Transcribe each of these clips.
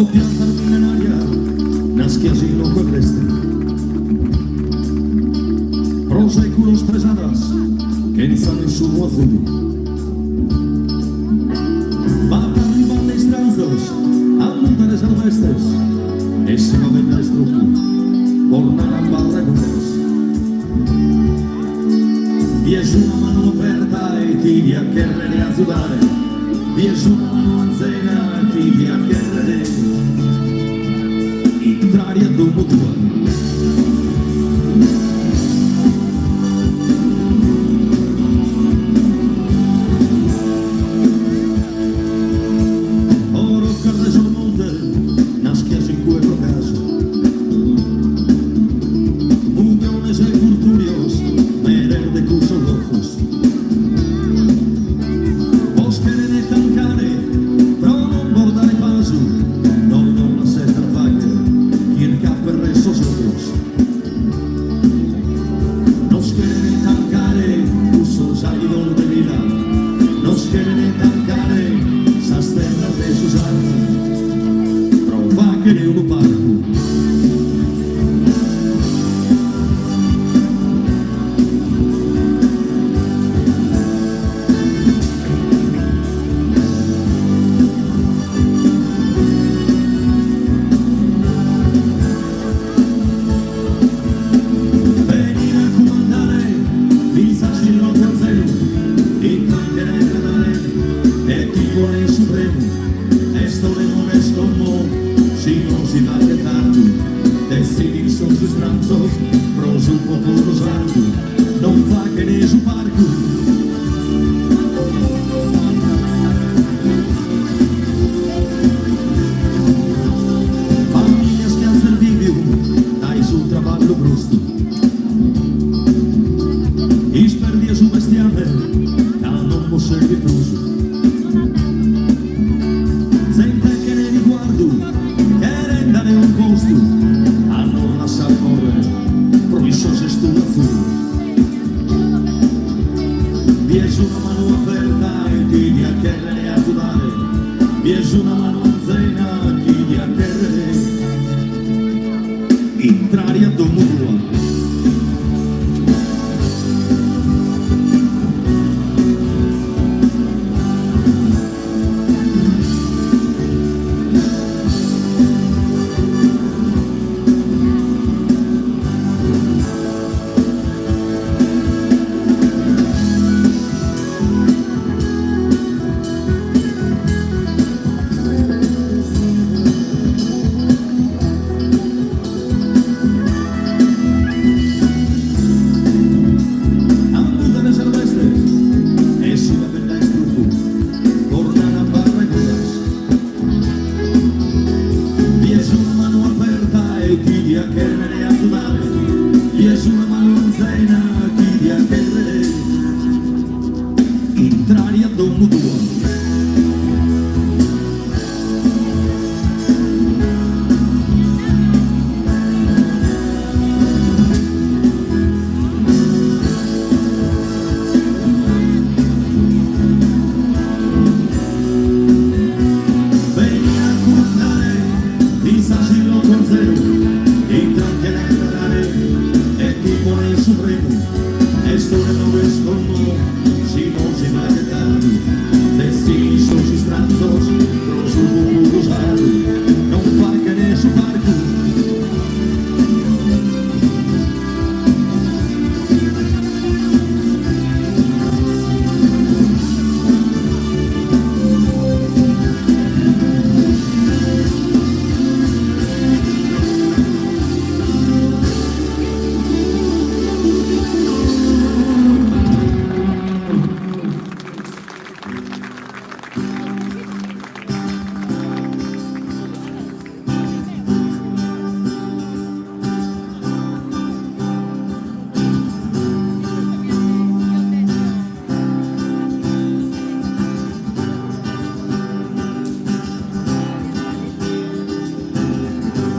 pianta millenaria nasce asilo correste. Proséculos pesadas que ensam su azul. Batan rivales transos a montares albestes e se va vendere strucco tornano a barragones. Vi è una mano aperta e tibia che rende a sudare. Vi è una mano anzena e tibia che rende entrare a dopo tua.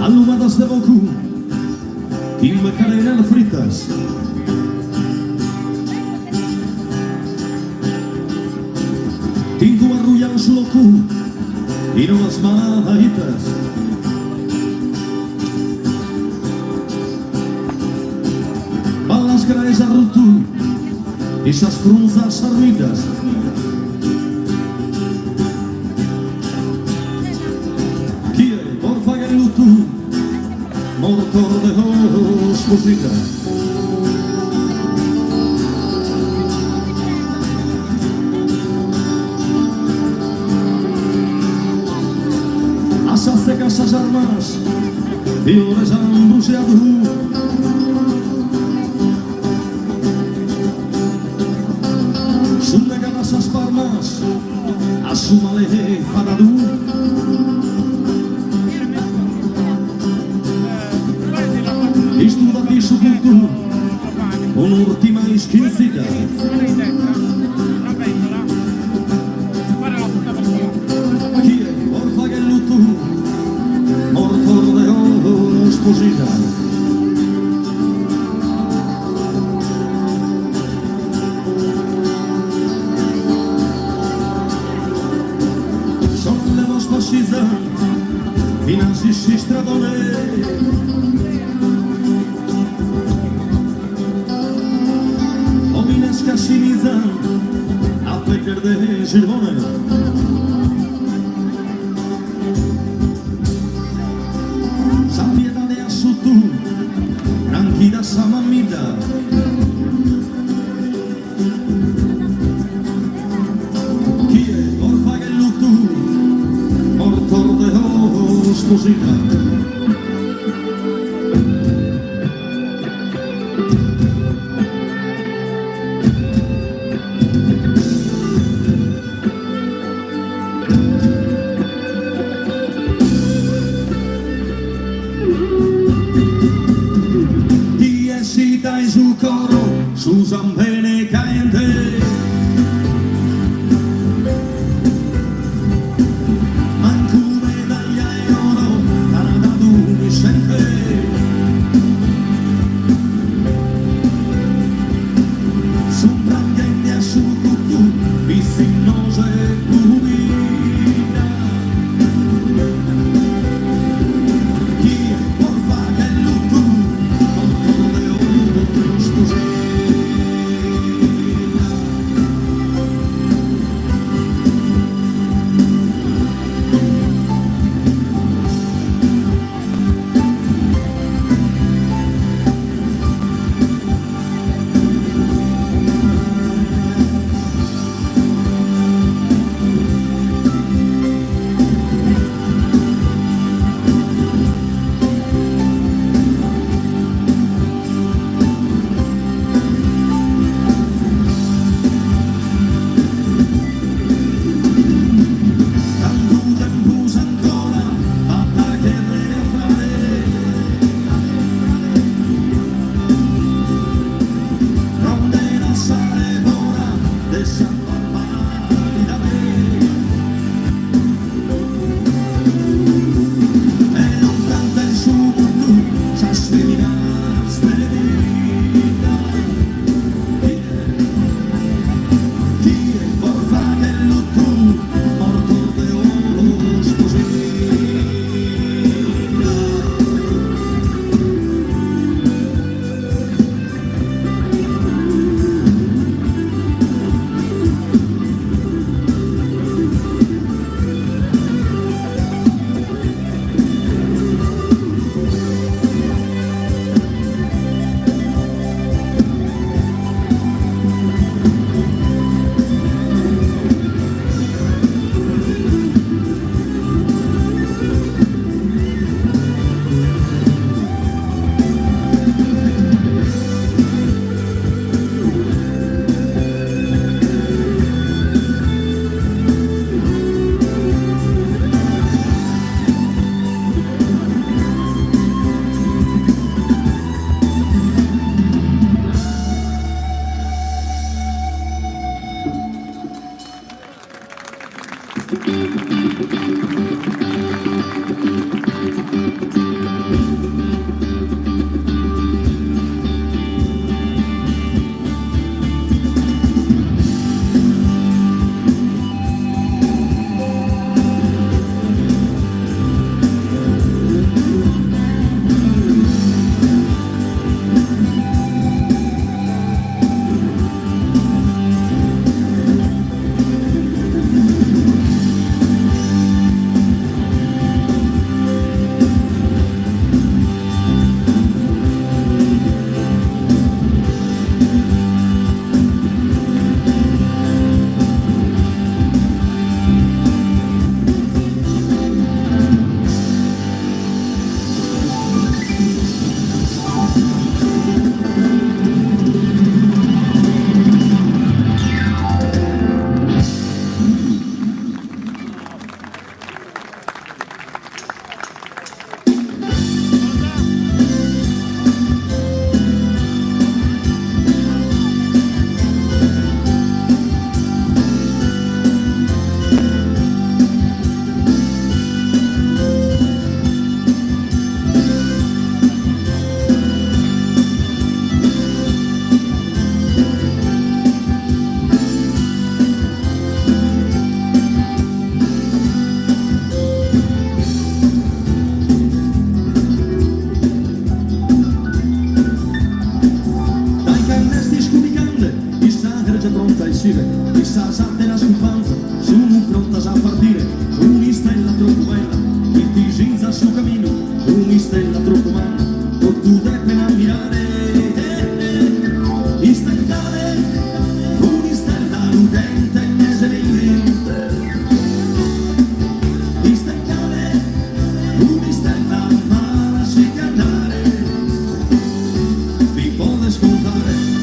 Alumadas de bocu, y macarena fritas. Tinto arrullan su locu, y no las maladitas. máscara esa rotu, esas frunzas arruidas. Quiere, porfa, que luto, motor de hosposita. Asas secas as armas, fiores ambuseado. Son negadas as palmas, a suma de fadadu. Isto daqui suculto, un'ultima ischincita. Chi è? Orfa che lutto, morto de sposita. Finanzi stradone, ominesca siniza, a pecker de Girbone. Sapiedade a sutu, tranquila sa mamita. Chi è? Orfa che lutto, morto de sposita. Ti esita in su coro, su zampene caente. già pronta a uscire, chissà già della scompanza, sono pronta a partire, una stella troppo bella, che ti ginza sul cammino, una stella troppo bella, o tu devi ammirare, istantanea, una stella lucente in mezzo ai istantanea, una stella mala si cantare, vi può scontare.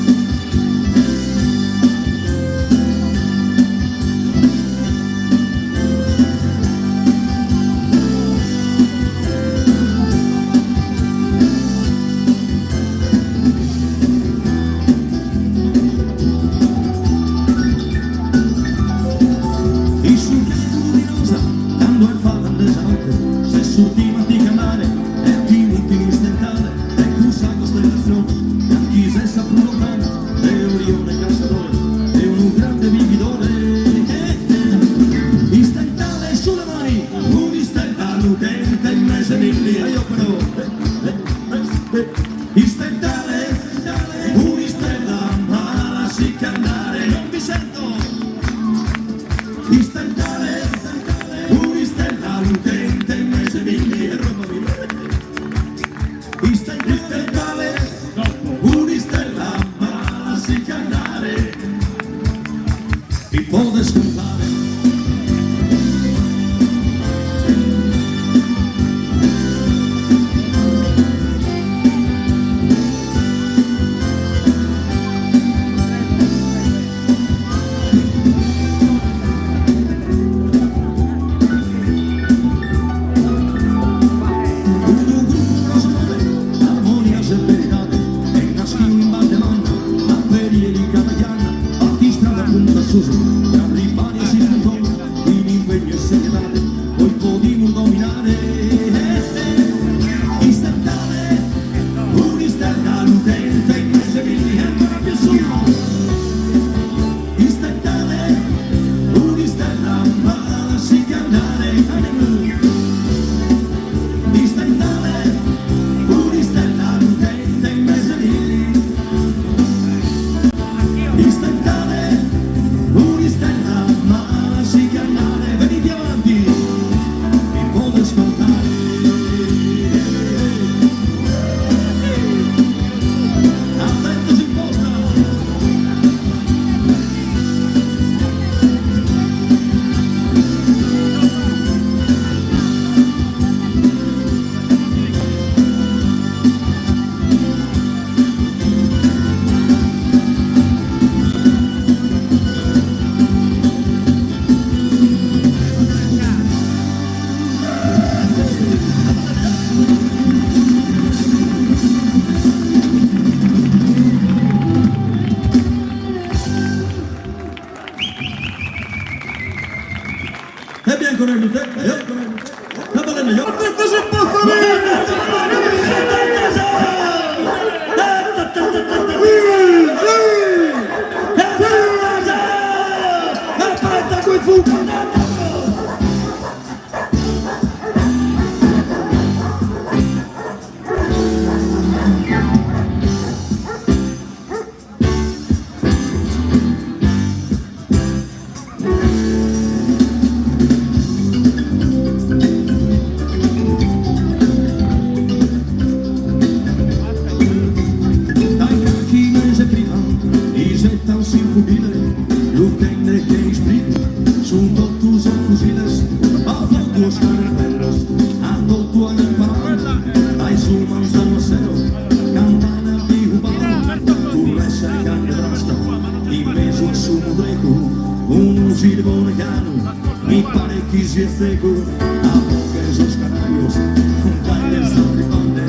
Mi pare que se seco a boca esos canarios con bailes de ribande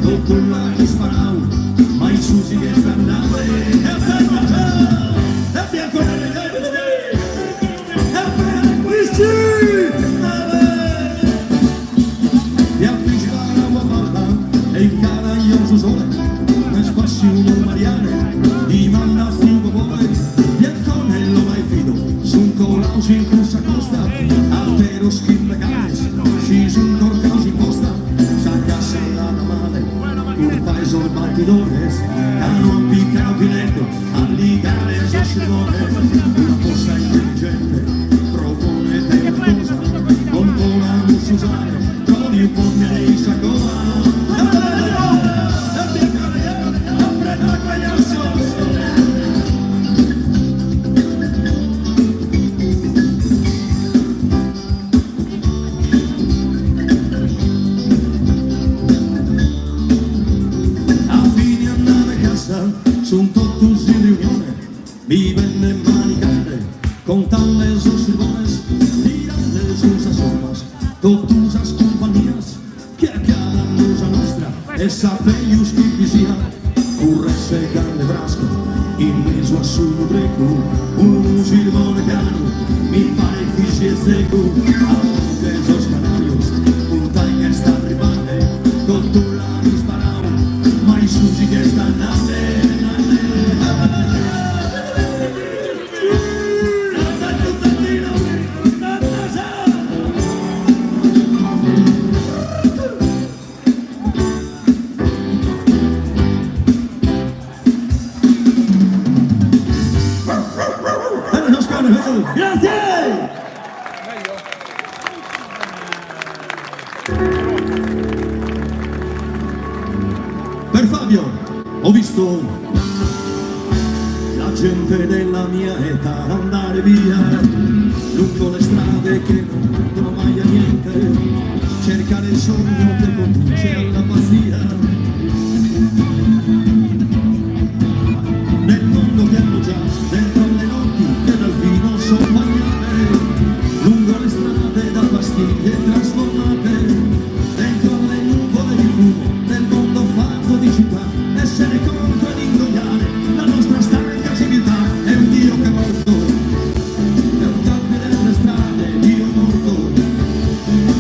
todo la disparado mai susi che stanno Batidores, cano picano piletto, a ligare esos silbones. una mossa intelligente, proponete una cosa, non volamos usare, trovi un po' di sacola. Su un totus in riunione mi venne manicare con tales silbones, tirantes sus asomas, totusas compañías que acaban usa nostra e sapeius que quisia curresse carne brasca in meso a su dreco un silbone caro mi pare che sia seco a esos canarios puntai que está arribando con tu la disparao mai susi que está nave. Grazie! Per Fabio ho visto la gente della mia età andare via lungo le strade che non portano mai a niente, cercare il sogno che conduce alla pazzia, nel mondo che hanno già dentro le notti che dal vino sono bagnate, lungo le strade da pastiglie trasformate, dentro le nuvole di fumo del mondo fatto di città, essere contro ed ingoiare la nostra stanca civiltà. È un Dio che è morto, è un cambio delle strade, Dio morto,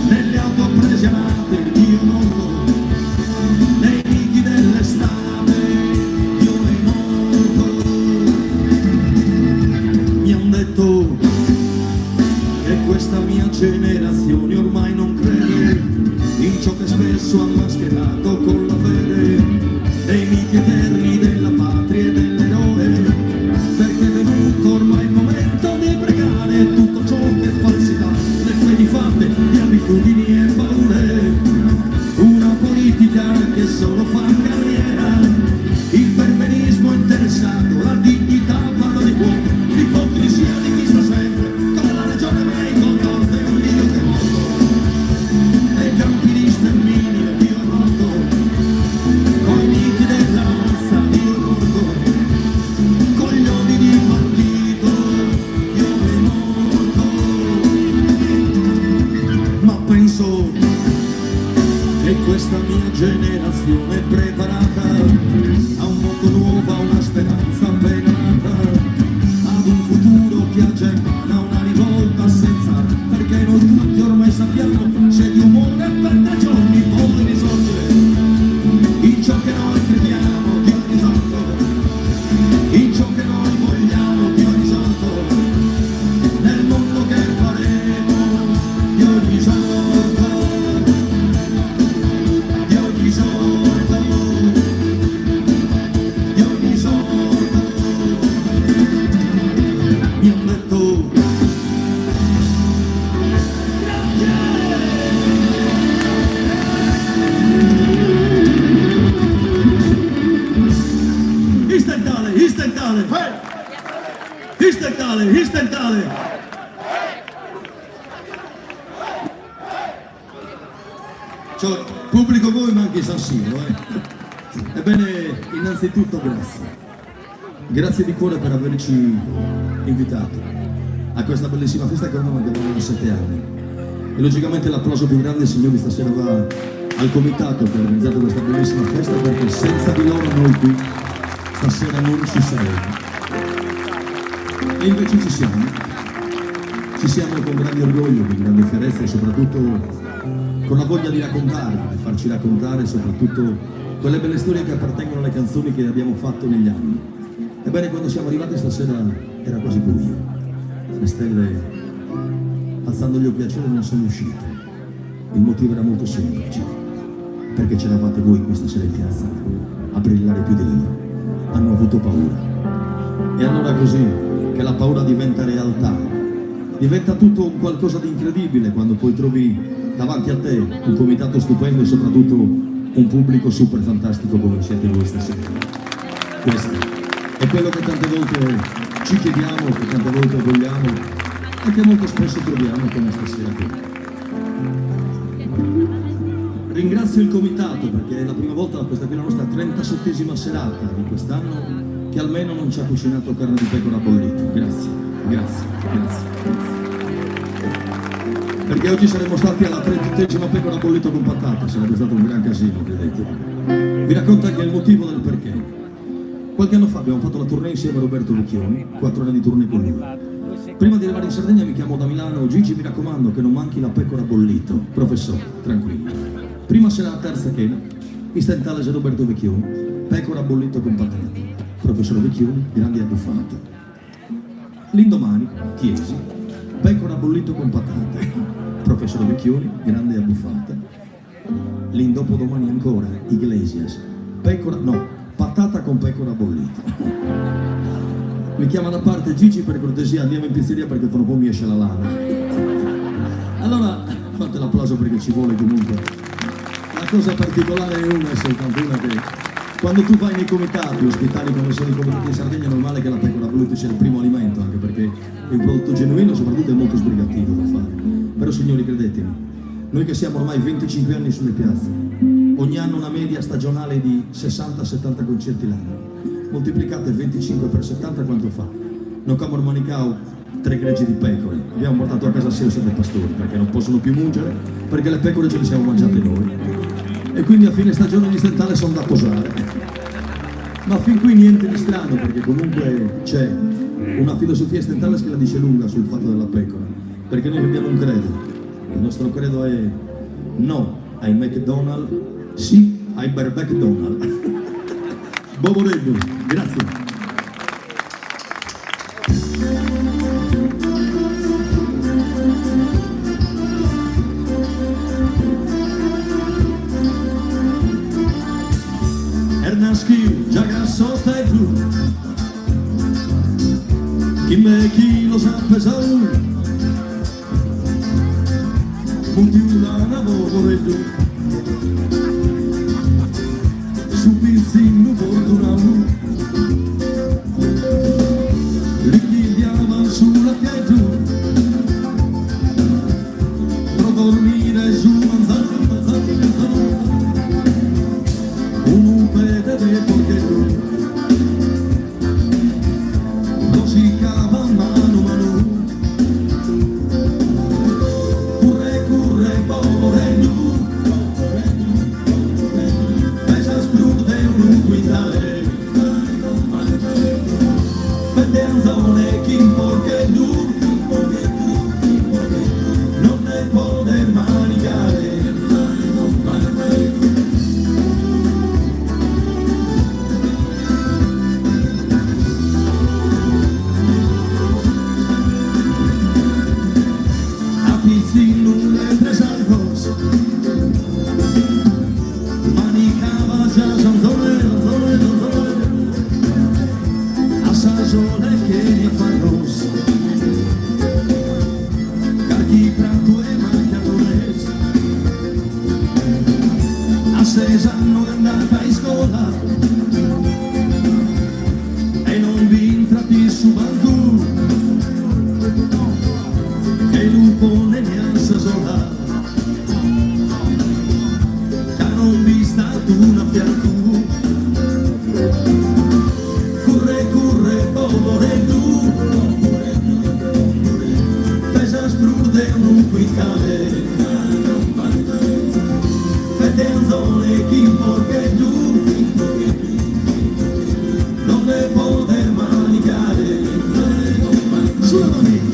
nelle auto prese amate, Dio morto, nei riti dell'estate, Dio è morto. Mi han detto che questa mia generazione ormai non crede in ciò che spesso ha mascherato con la fede dei miti eterni della patria e dell'eroe, perché è venuto ormai il momento di pregare tutto ciò che è falsità, le fedi fatte di abitudini e paure, una politica che solo fa carriera, il perbenismo interessato, la dignità fatta di cuore, l'ipocrisia di chi sta sempre con la regione mai contorta, è un Dio che è morto, e il campinista è minimo, Dio è morto, coi miti della massa, Dio è morto, con gli odi di partito, Dio è morto. Ma penso che questa mia generazione è preparata a un mondo nuovo, a una speranza appena nata, ad un futuro che ha già in mano una rivolta senza armi, perché noi tutti ormai sappiamo se Dio muore per 3 giorni poi risorgere, in ciò che noi crediamo Dio è risorto, in ciò che noi vogliamo Dio è risorto, nel mondo che faremo Dio è risorto, Dio è risorto, Dio è risorto. Mi han detto istantale, istantale, istantale, istantale. Cioè, pubblico voi ma anche San Siro, Ebbene, innanzitutto grazie. Grazie di cuore per averci invitato a questa bellissima festa che ormai abbiamo da 7 anni. E logicamente l'applauso più grande, signori, stasera va al comitato che ha organizzato questa bellissima festa, perché senza di loro noi qui stasera non ci saremo. E invece ci siamo. Ci siamo con grande orgoglio, con grande fierezza e soprattutto con la voglia di raccontare, di farci raccontare soprattutto quelle belle storie che appartengono alle canzoni che abbiamo fatto negli anni. Ebbene, quando siamo arrivati stasera era quasi buio. Le stelle, alzando gli occhi al cielo, non sono uscite. Il motivo era molto semplice, perché c'eravate voi questa sera in piazza a brillare più di loro. Hanno avuto paura. E allora è così che la paura diventa realtà. Diventa tutto un qualcosa di incredibile quando poi trovi davanti a te un comitato stupendo e soprattutto un pubblico super fantastico come siete voi stasera. Questo è quello che tante volte ci chiediamo, che tante volte vogliamo e che molto spesso troviamo come stasera qui. Ringrazio il comitato perché è la prima volta, questa qui è la nostra 37esima serata di quest'anno, che almeno non ci ha cucinato carne di pecora bollito. Grazie, grazie, grazie, grazie. Perché oggi saremmo stati alla 38esima pecora bollito con patate, sarebbe stato un gran casino, credetemi. Vi racconto anche il motivo del perché. Qualche anno fa abbiamo fatto la tournée insieme a Roberto Vecchioni, 4 anni di tournée con lui. Prima di arrivare in Sardegna mi chiamo da Milano: Gigi, mi raccomando che non manchi la pecora bollito. Professore, tranquillo. Prima serata, terza chena, pista in tale Roberto Vecchioni, pecora bollito con patate. Professore Vecchioni, grandi abbuffate. L'indomani, Chiesi, pecora bollito con patate. Professore Vecchioni, grande abbuffate. L'indopodomani ancora, Iglesias, patata con pecora bollita. Mi chiama da parte: Gigi, per cortesia andiamo in pizzeria perché fra un po' mi esce la lana. Allora fate l'applauso perché ci vuole comunque. La cosa particolare è una, è soltanto una, che quando tu vai nei comitati ospitali come sono i comitati in Sardegna è normale che la pecora bollita sia il primo alimento, anche perché è un prodotto genuino e soprattutto è molto sbrigativo da fare. Però signori, credetemi, noi che siamo ormai 25 anni sulle piazze, ogni anno una media stagionale di 60-70 concerti l'anno, moltiplicate 25 per 70 quanto fa? Non camor manicao 3 greggi di pecore, abbiamo portato a casa 6 o 7 pastori perché non possono più mungere, perché le pecore ce le siamo mangiate noi e quindi a fine stagione ogni stentale sono da posare. Ma fin qui niente di strano, perché comunque c'è una filosofia stentale che la dice lunga sul fatto della pecora, perché noi abbiamo un credo. Il nostro credo è no ai McDonald's, sì ai Berbeck Donald. Boboreddu, grazie. Ernaschi, giaga sota e flu, chi me chi lo sa pesare, monti una Boboreddu, su pizzino fortunato, richiediamo sulla chiesa, per dormire su manzana, un pede de porcheto, non si cava mano mano, curre curre Boboreddu, pesa sprude un quintale, vede anzone chi porchetu, non ne poter manicare. A pizzino le presalcos, manicava già zanzone, a stagione che ne fanno, carchi prato e macchiatores, a 6 anni è andata in scuola e non vi entrati su banco, che il lupo ne neanza sola, che non vi stato una fianco. Curre curre Boboreddu, pesa sprude un quintale, fede anzone chi porchetu, non ne poter manicare. Sulla mani.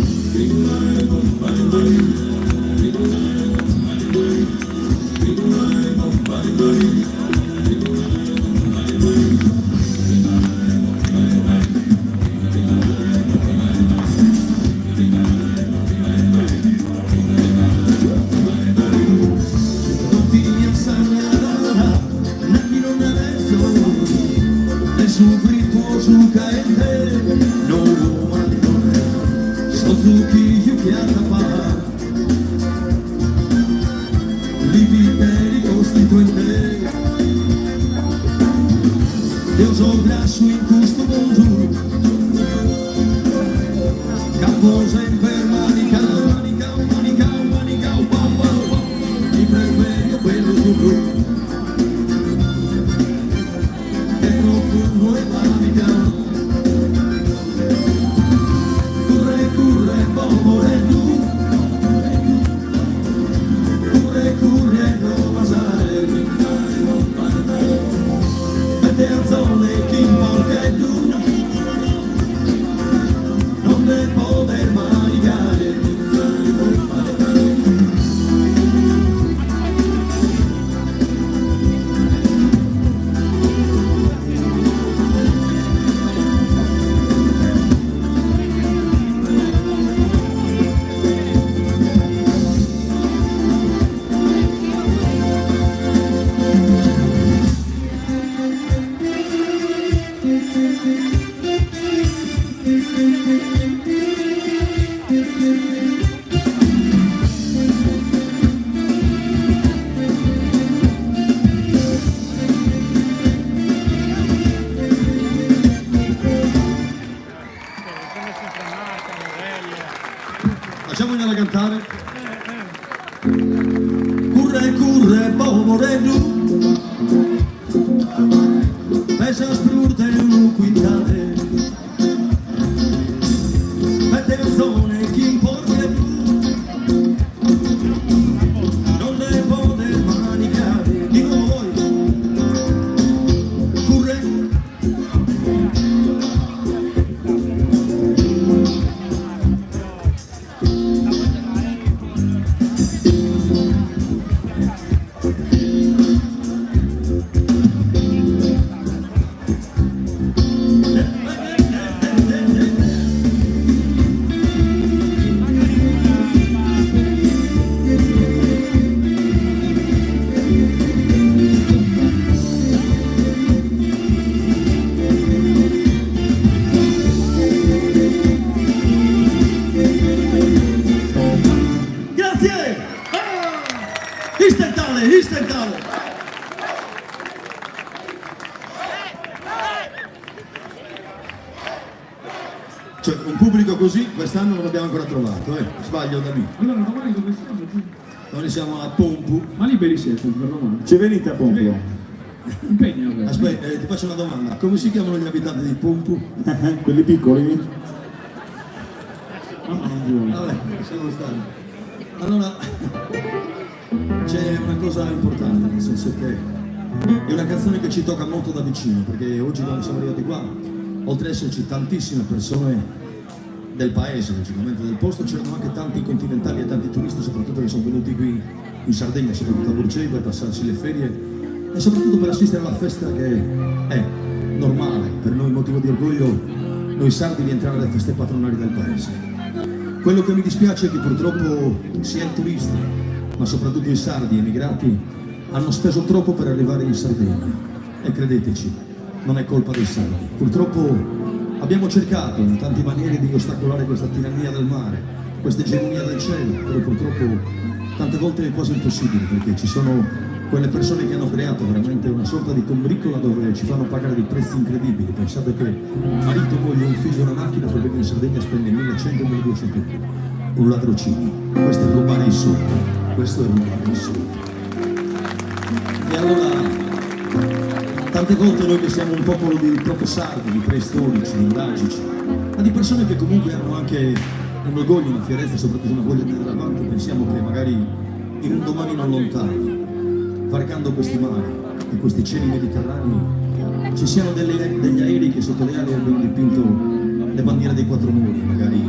Su frito, su caente, zucchini fiata fa, liberi costituente, Deus obra su in questo mondo, caposa in per manica, mi preferisco quello di blu, e profumo e manica. Facciamogliela cantare. Curre, curre, pomorello, pesa sprurte un quintale, mette in zone chi importa più, non le poter manicare di noi. Curre, istentale. Cioè, un pubblico così quest'anno non l'abbiamo ancora trovato, sbaglio da me. Allora domani dove siamo? Noi siamo a Pompu. Ma liberi siete per domani? Ci venite a Pompu? Impegna. Aspetta, ti faccio una domanda. Come si chiamano gli abitanti di Pompu? Quelli piccoli? No, non vuole. Vabbè, siamo stati. Allora, c'è una cosa importante, nel senso che è una canzone che ci tocca molto da vicino, perché oggi quando siamo arrivati qua, oltre ad esserci tantissime persone del paese, logicamente del posto, c'erano anche tanti continentali e tanti turisti, soprattutto che sono venuti qui in Sardegna, soprattutto a Burgei, per passarsi le ferie e soprattutto per assistere alla festa che è normale, per noi motivo di orgoglio, noi sardi, di entrare alle feste patronali del paese. Quello che mi dispiace è che purtroppo sia i turisti, ma soprattutto i sardi emigrati, hanno speso troppo per arrivare in Sardegna. E credeteci, non è colpa dei sardi. Purtroppo abbiamo cercato in tante maniere di ostacolare questa tirannia del mare, questa egemonia del cielo, però purtroppo tante volte è quasi impossibile, perché ci sono quelle persone che hanno creato veramente una sorta di combricola dove ci fanno pagare dei prezzi incredibili. Pensate che marito, moglie, un figlio, una macchina per venire in Sardegna a spendere 1100-1200 euro. Un ladrocinio. Questo è rubare i soldi. Questo è rubare i soldi. E allora, tante volte noi che siamo un popolo di proprio sardi, di preistorici, di nuragici, ma di persone che comunque hanno anche un orgoglio, una fierezza, soprattutto una voglia di andare avanti, pensiamo che magari in un domani non lontano, varcando questi mari e questi cieli mediterranei, ci siano degli aerei che sotto le ali abbiano dipinto le bandiere dei quattro muri, magari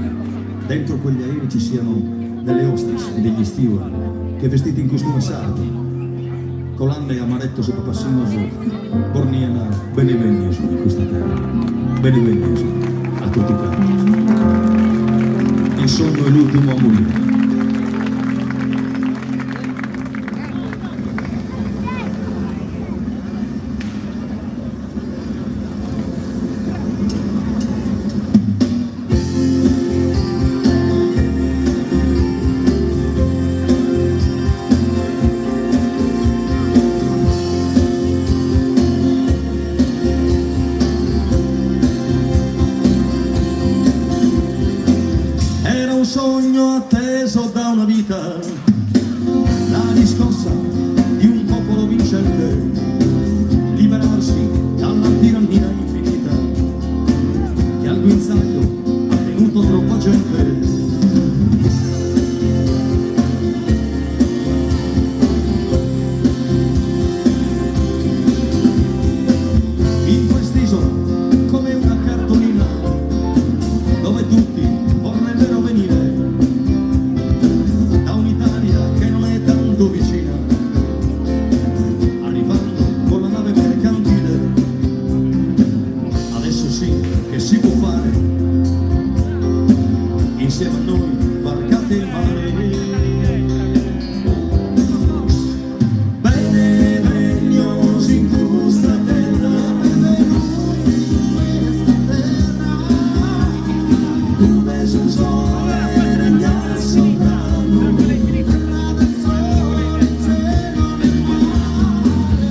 dentro quegli aerei ci siano delle hostess e degli steward che vestiti in costume sardo, colande amaretto sopra passinoso, borniana benevenios in questa terra, benevenios a tutti quanti. Il sogno è l'ultimo a morire. un sogno atteso da una vita, la riscossa di un popolo vincente, liberarsi dalla tirannia infinita che al guinzaglio ha tenuto troppa gente. In quest'isola, come una cartolina, dove tutti vorrebbero venire da un'Italia che non è tanto vicina, arrivando con la nave mercantile. Adesso sì che si può fare, insieme a noi varcate il mare. Bene, regnosi in questa terra, dove sul sole regna il sovrano,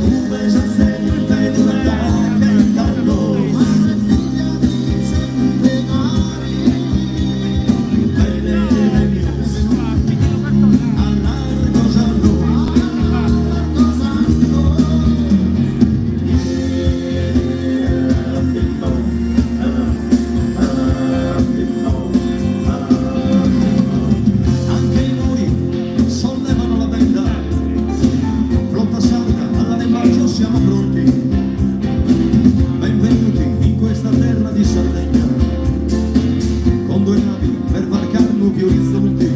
dove già sente di una tacca in tallo. Bene, regnosi a largo giallo. Anche i muri sollevano la benda, flotta salta alla demarcio, siamo pronti. Benvenuti in questa terra di Sardegna, con due navi per varcare nuovi orizzonti.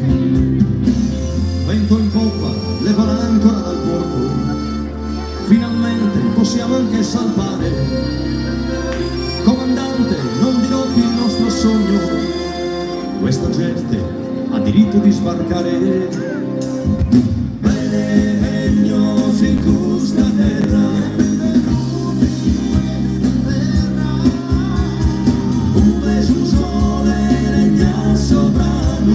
Vento in poppa, leva l'ancora dal porto, finalmente possiamo anche salvare. Comandante, non dirotti il nostro sogno, questa gente ha diritto di sbarcare. Bene, regnosi in questa terra, dove sul sole regna il sovrano,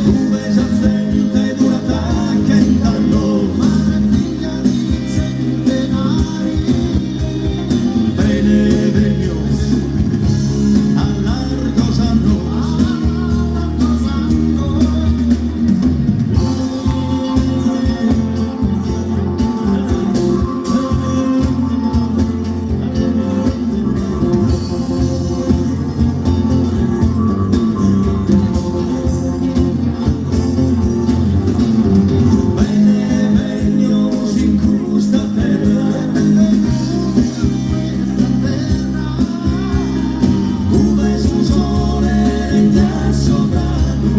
dove già sente di una tacca in tallo. Bene, regnosi a largo giallo. Bene, regnosi in questa terra, dove sul sole regna il sovrano,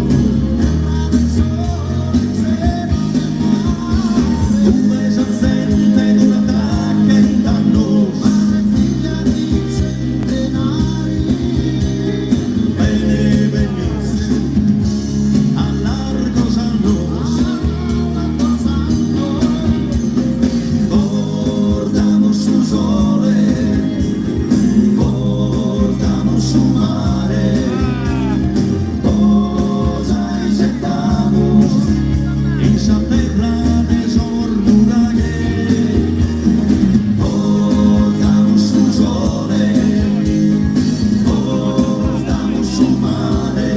dove già sente di una tacca in danno. Bene, regnosi a largo giallo. Portamos su sole, portamos su mare, cosa gettamos in esa terra de sornudague. Portamos su sole, portamos su mare,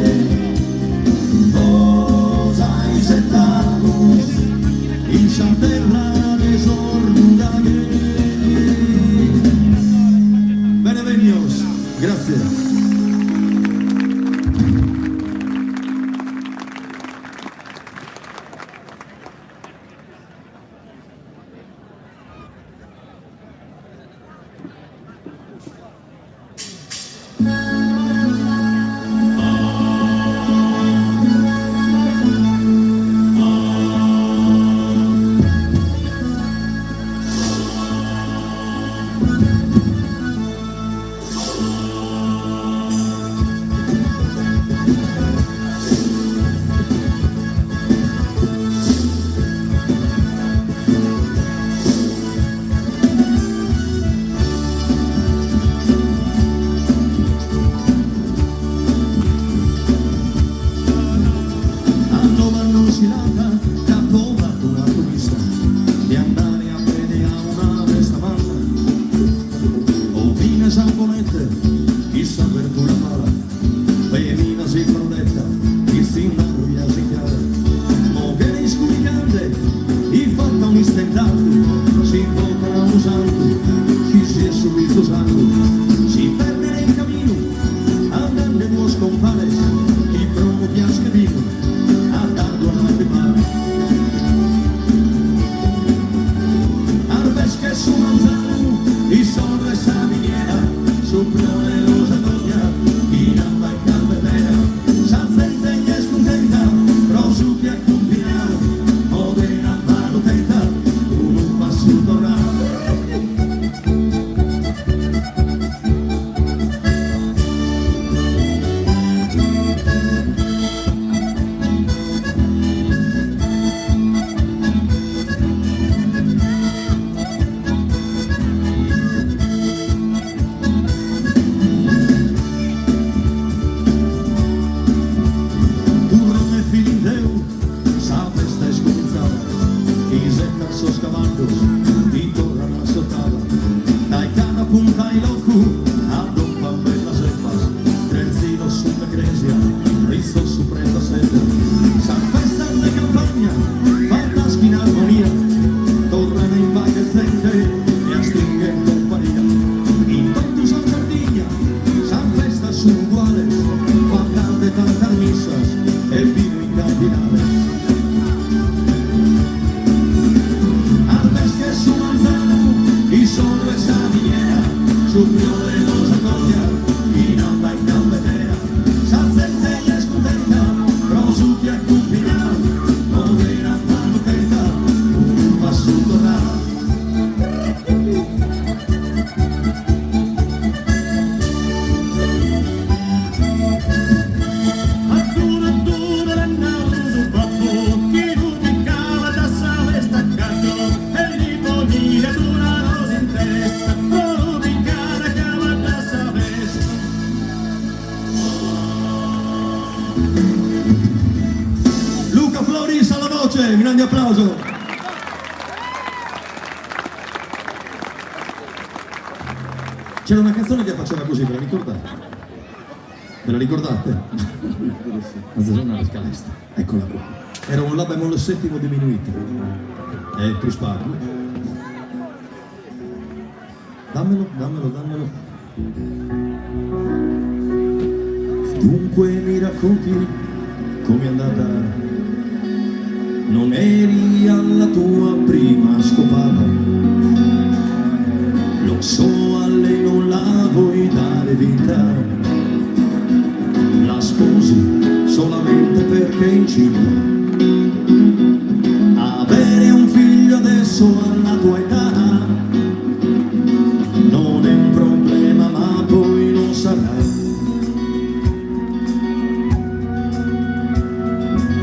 cosa gettamos in esa terra de sornudague. Bene, venios, grazie. Suprole lo zagonia, inamba e calvetera, sa sente e è scontenta, rosu che accompina, modena valutenta, con un passo tornato. Sos cavallos y torran a sotava dai cana punta i locu addompan bella cepas trenzino sulla gresia riso su prenda sera san festa de campagna fantaschi in armonia tornano in vaga gente e a stringhe in compagnia in tanto San Sardegna san festa su uguale fa grande tanta missas e vino in cardinale. Solo esa niñera, su fiore lo sacoglia, inamba e calvetera, sa sente e è scontenta, rosu che accompina, modena valutenta, un passo tornato. Luca Floris alla voce, un grande applauso. C'era una canzone che faceva così, ve la ricordate? Ve la ricordate? La zona del Calesta, eccola qua. Era un La bemolle settimo diminuito. E tu spaghi. Dammelo, dammelo, dammelo. Dunque mi racconti com'è andata? Non eri alla tua prima scopata. Lo so, a lei non la vuoi dare vinta. La sposi solamente perché è incinta. Avere un figlio adesso alla tua età non è un problema, ma poi non sarai.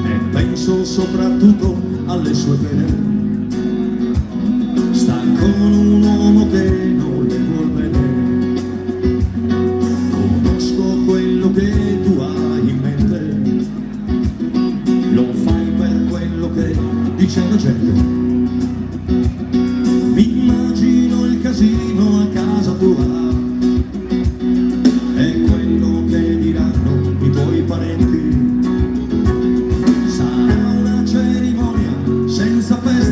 E penso soprattutto alle sue pene. Sta con un uomo che non le vuol bene. Conosco quello che tu hai in mente. Lo fai per quello che dice la gente. Mi immagino il casino a casa tua. È quello che diranno i tuoi parenti. Sarà una cerimonia senza festa.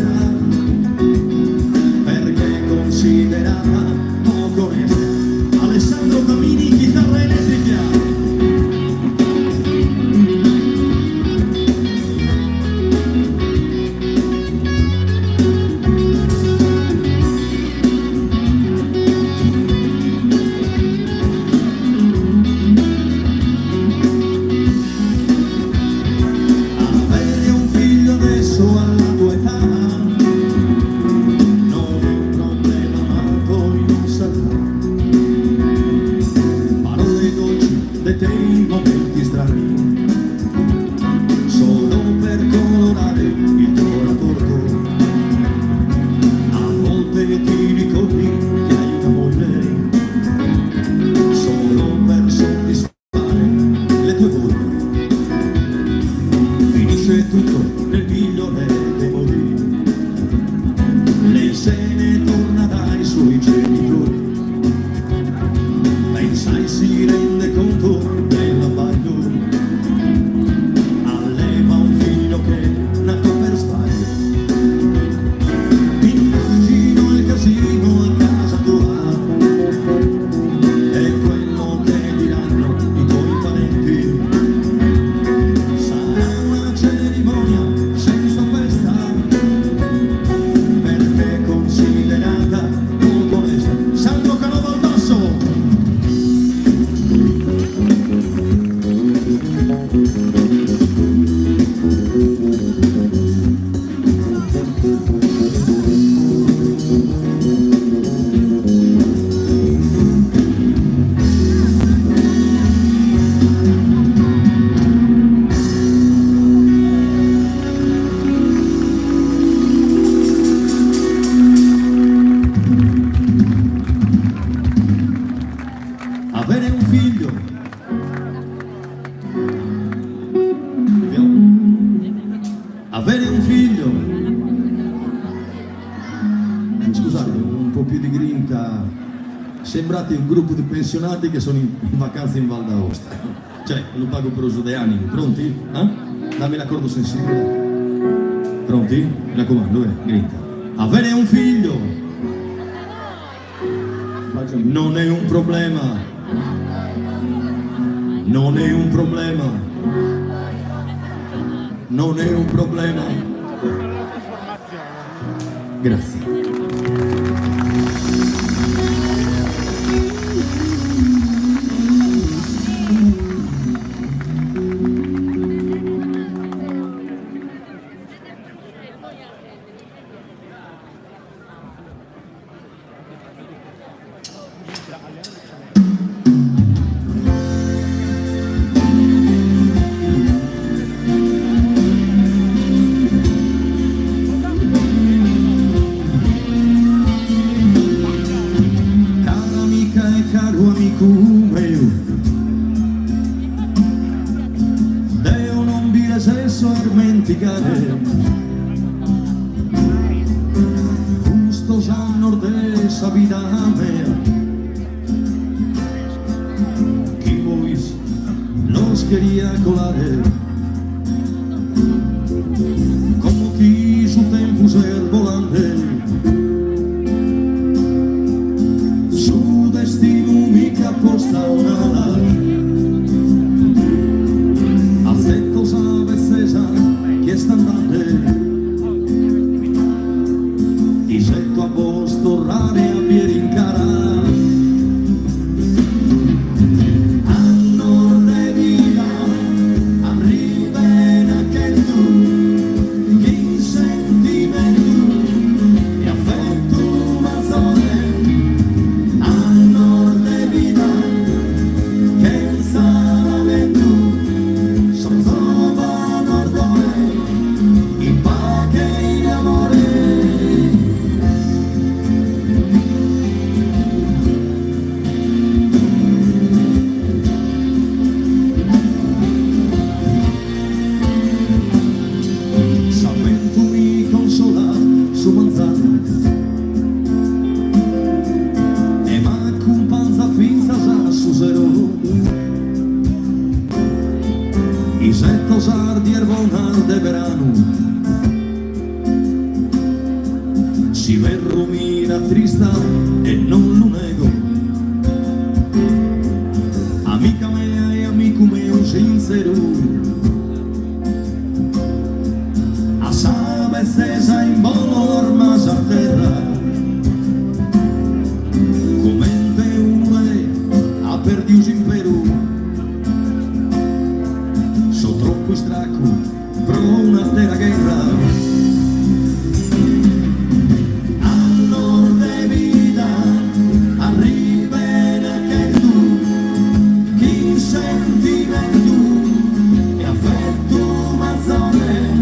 figlio. Avere un figlio. Scusate, un po' più di grinta. Sembrate un gruppo di pensionati che sono in vacanza in Val d'Aosta. Cioè, lo pago per uso dei animi. Pronti? Dammi l'accordo sensibile. Pronti? Mi raccomando, grinta. Avere un figlio non è un problema. Non è un problema. Non è un problema. Grazie. Caro amico meu, Deo non vi sesso dimenticare, giusto San Nordesa vita mea, chi vos los quería colare, como que su tempo ser volante. Apposta una aspetto sabes che sta andando i setto a posto rare a piedi in cara a nord de vita arriva che tu che sentimento e affetto mazzone a nord de vita su manzana e m'accompagna fins a su zero i setto sardi erbonar de verano si verrumina trista e non lo nego amica mea e amico mio sincero a sabe stesa in ormas a terra commente uno a perdius in Perù so troppo stracco pro una terra guerra a nord de vita arriva che tu chi sentimento e affetto mazzone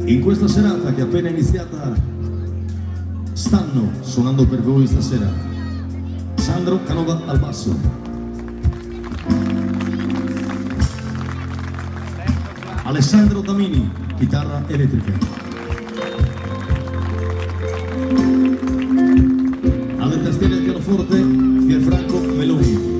In questa serata che è appena iniziata stanno suonando per voi stasera Sandro Canova al basso, Alessandro Damini chitarra elettrica, alle tastiere del pianoforte Pierfranco Meloni.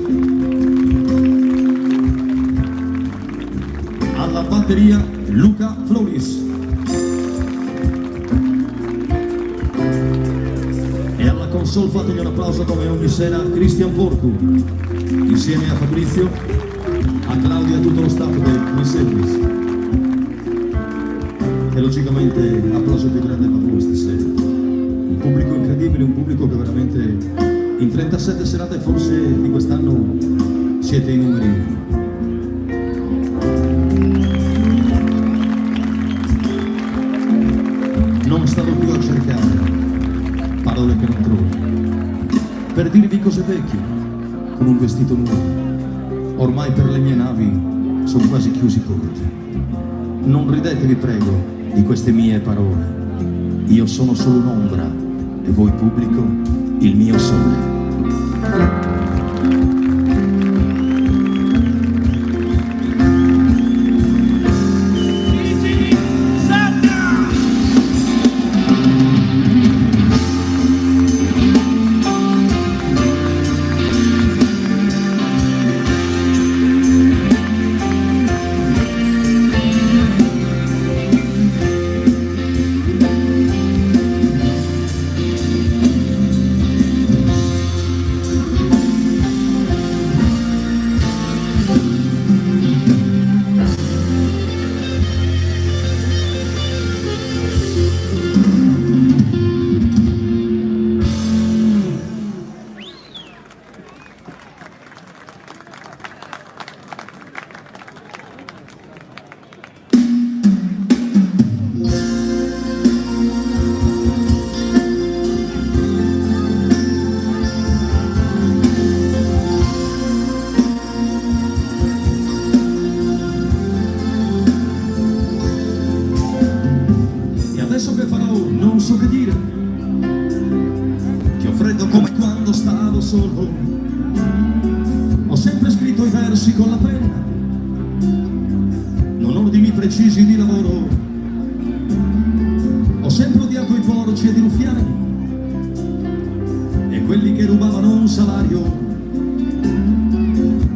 portagli un applauso come ogni sera Cristian Porcu, insieme a Fabrizio, a Claudio e a tutto lo staff del Quiz Service. E logicamente l'applauso più grande per voi stasera. Un pubblico incredibile, un pubblico che veramente in 37 serate forse di quest'anno siete i numeri uno. Non starò più a cercare parole che non trovo per dirvi cose vecchie con un vestito nuovo. Ormai per le mie navi sono quasi chiusi i porti. Non ridete, vi prego, di queste mie parole. Io sono solo un'ombra e voi pubblico il mio sole. Adesso che farò non so che dire, che ho freddo come quando stavo solo. Ho sempre scritto i versi con la penna, non ordini precisi di lavoro. Ho sempre odiato i porci ed i ruffiani e quelli che rubavano un salario,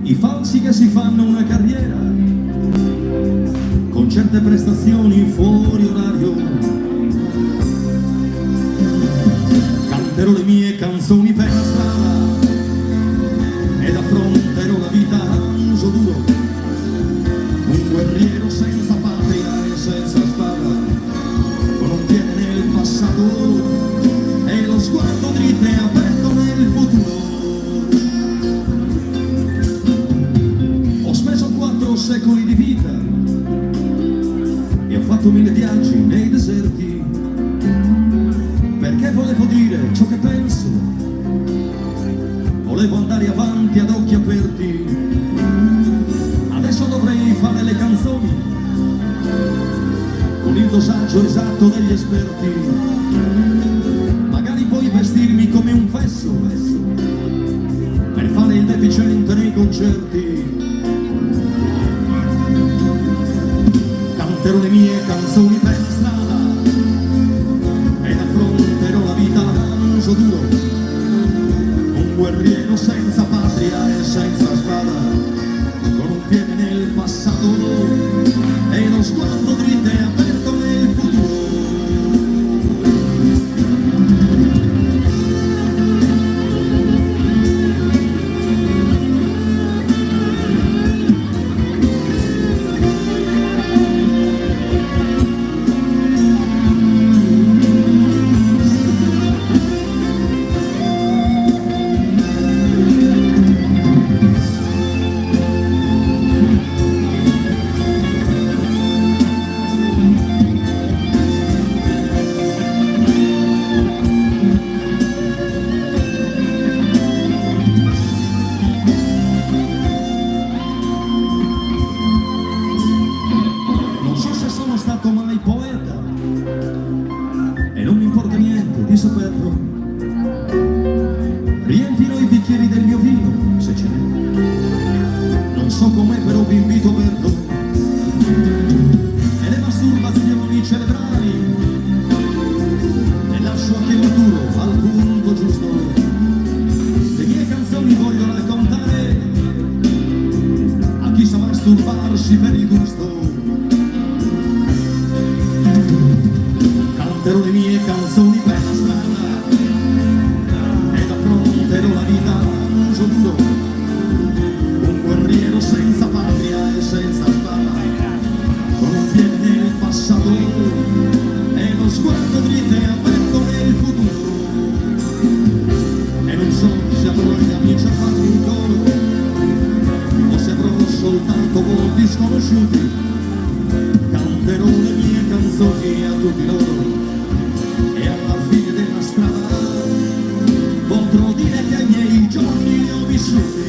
i falsi che si fanno una carriera con certe prestazioni fuori orario. Canterò le mie canzoni per la strada ed affronterò la vita a uso duro, un guerriero senza patria e senza spada, con un piede nel passato e lo sguardo dritto e aperto nel futuro. Ho speso 4 secoli di vita e ho fatto 1000 viaggi nei deserti, perché volevo dire ciò che penso, volevo andare avanti ad occhi aperti. Adesso dovrei fare le canzoni con il dosaggio esatto degli esperti, magari poi vestirmi come un fesso per fare il deficiente nei concerti. Canterò le mie canzoni per la strada ed affronterò la vita a uso duro, un guerriero senza patria e senza spada, con un piede nel passato e lo sguardo dritto e aperto nel futuro. Riempino i bicchieri del mio vino, se ce n'è. Non so com'è, però vi invito a berlo. E le masturbazioni cerebrali le lascio a chi maturo al punto giusto. Le mie canzoni voglio raccontare a chi sa masturbarsi per il gusto. Canterò le mie canzoni per la strada ed sconosciuti, canterò le mie canzoni a tutti loro e alla fine della strada potrò dire che ai miei giorni li ho vissuti.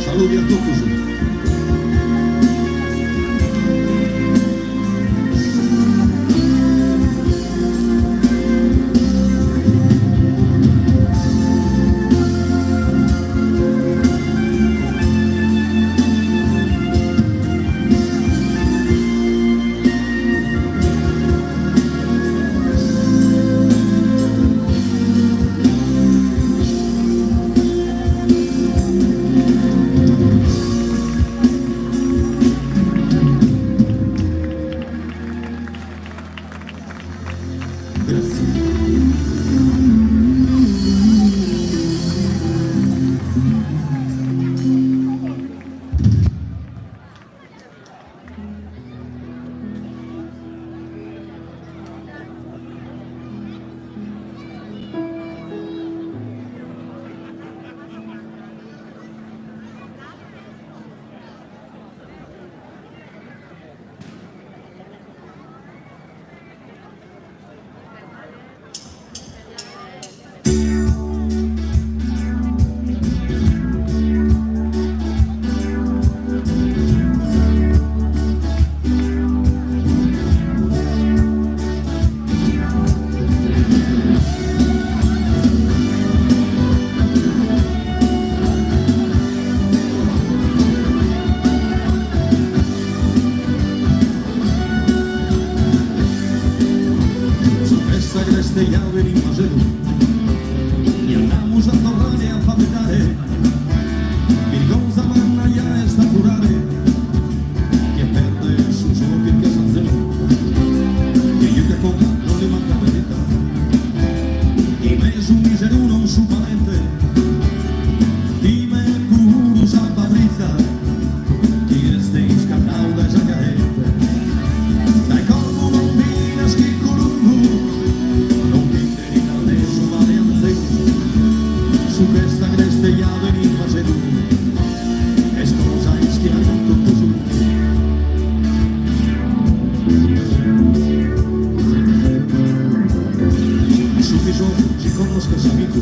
Saluti a tutti. Llave en Macedo y andamos a torrar e a fabricare il cosa manna ya sta curare che perde sus occhi che sanzeno che io che con non le manca verità i me su miseruno su valente di me puro sa pabrita che este iscatau da jacarete dai corvo non vinas che columbo su questa cresta llave in Macedo e scusa in schiano tutto su bisogno ci conosco amico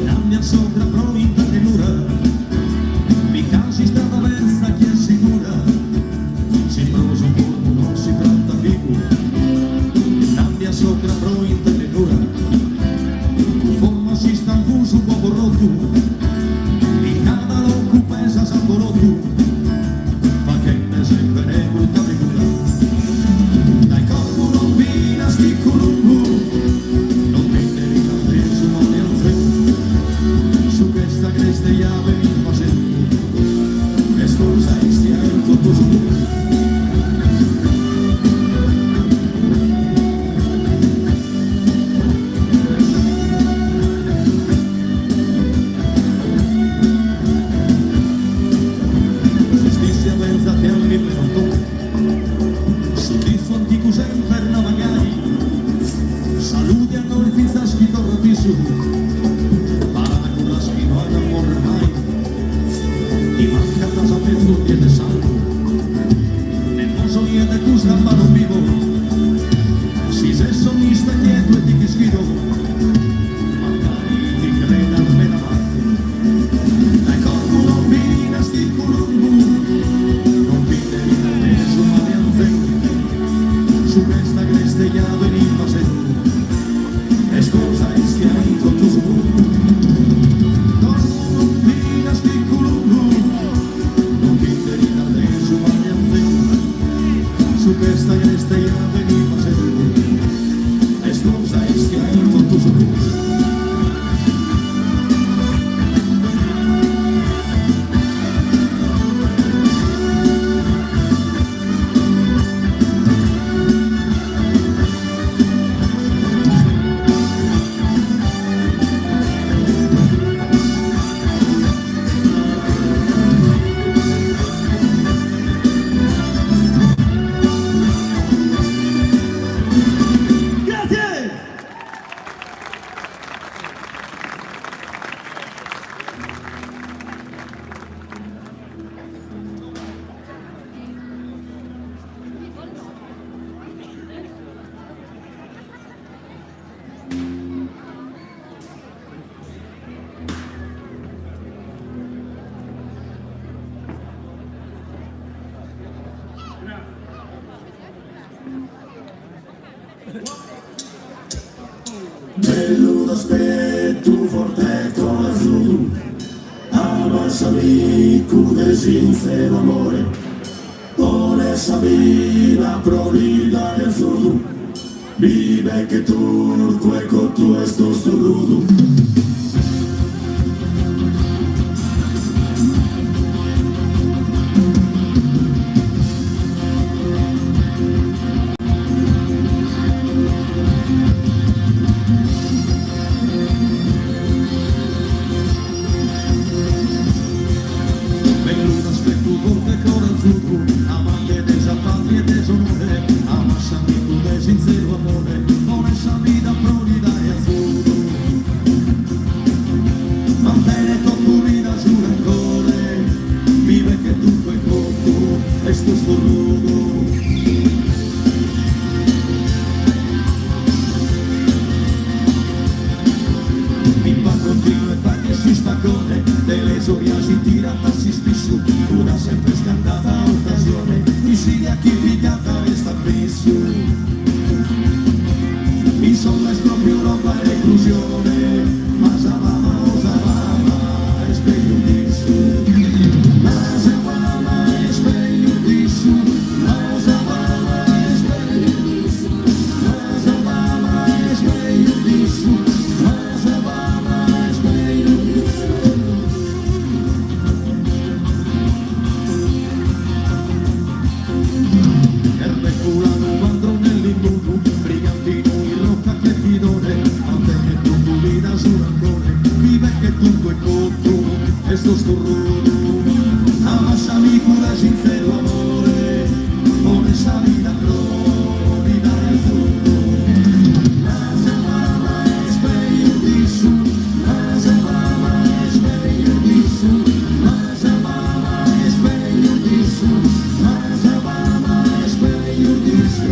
la mia sogra pronta che dura mi casi stata versa che è sicura si prosa un po' non si tratta figo la mia sogra pronta che dura si sta un fuso un po' rotto di nada lo pesa s'alborotto fa che ne sempre brutta figura dai corpo non vina schicco lungo non mette di preso ma ne alzo su questa cresta llave mi facendo e scusa e stiamo tutto su saluti a noi finza scritto rapisu para con la spino ad amor mai ti manca la sapezzo tiene santo nel moso niente gusta paro vivo si se sonista dietro e ti che sfido magari ti creda me la parte dai corpo non vina sti columbo non vide di adesso ma ne anze su questa cresta llave in Macedo e scusa e schianto tu su non vina sti columbo non vide di adesso ma ne anze su questa cresta llave in Macedo e scusa e schianto tu su Bello d'aspetto, forte come azzurro, avanzami con sincero amore, onesta vida prolida del sur, vive che turco e con tu esto sorrudo. Amante de esa patria y de su nombre, amas amigo de sincero amore, con esa vida prolida y azul. Mantene con tu vida su rancore, vive que tu cuerpo esto es tu rudo. Pimpa contigo e fa che si spaccone, delle sue viaggi tirata si spisso, una sempre scantata occasione, mi sigue aquí picata esta fisso. Insomma è proprio Europa e reclusione, ma Savama o Savama è speglio disso. Ma Savama è speglio disso, ma Savama è speglio disso, ma Savama è speglio disso, ma Savama è speglio disso. Fulano quando nell'imbuto, brigantino in rocca che bidone, mantene tu vida su rancore, vive che tutto è cotto, e sto storrudo, ammassami pure sincero amore, con esa vida florida e azul. Ma Savama è speglio disso, ma Savama è speglio disso, ma Savama è speglio disso, ma Savama è speglio disso.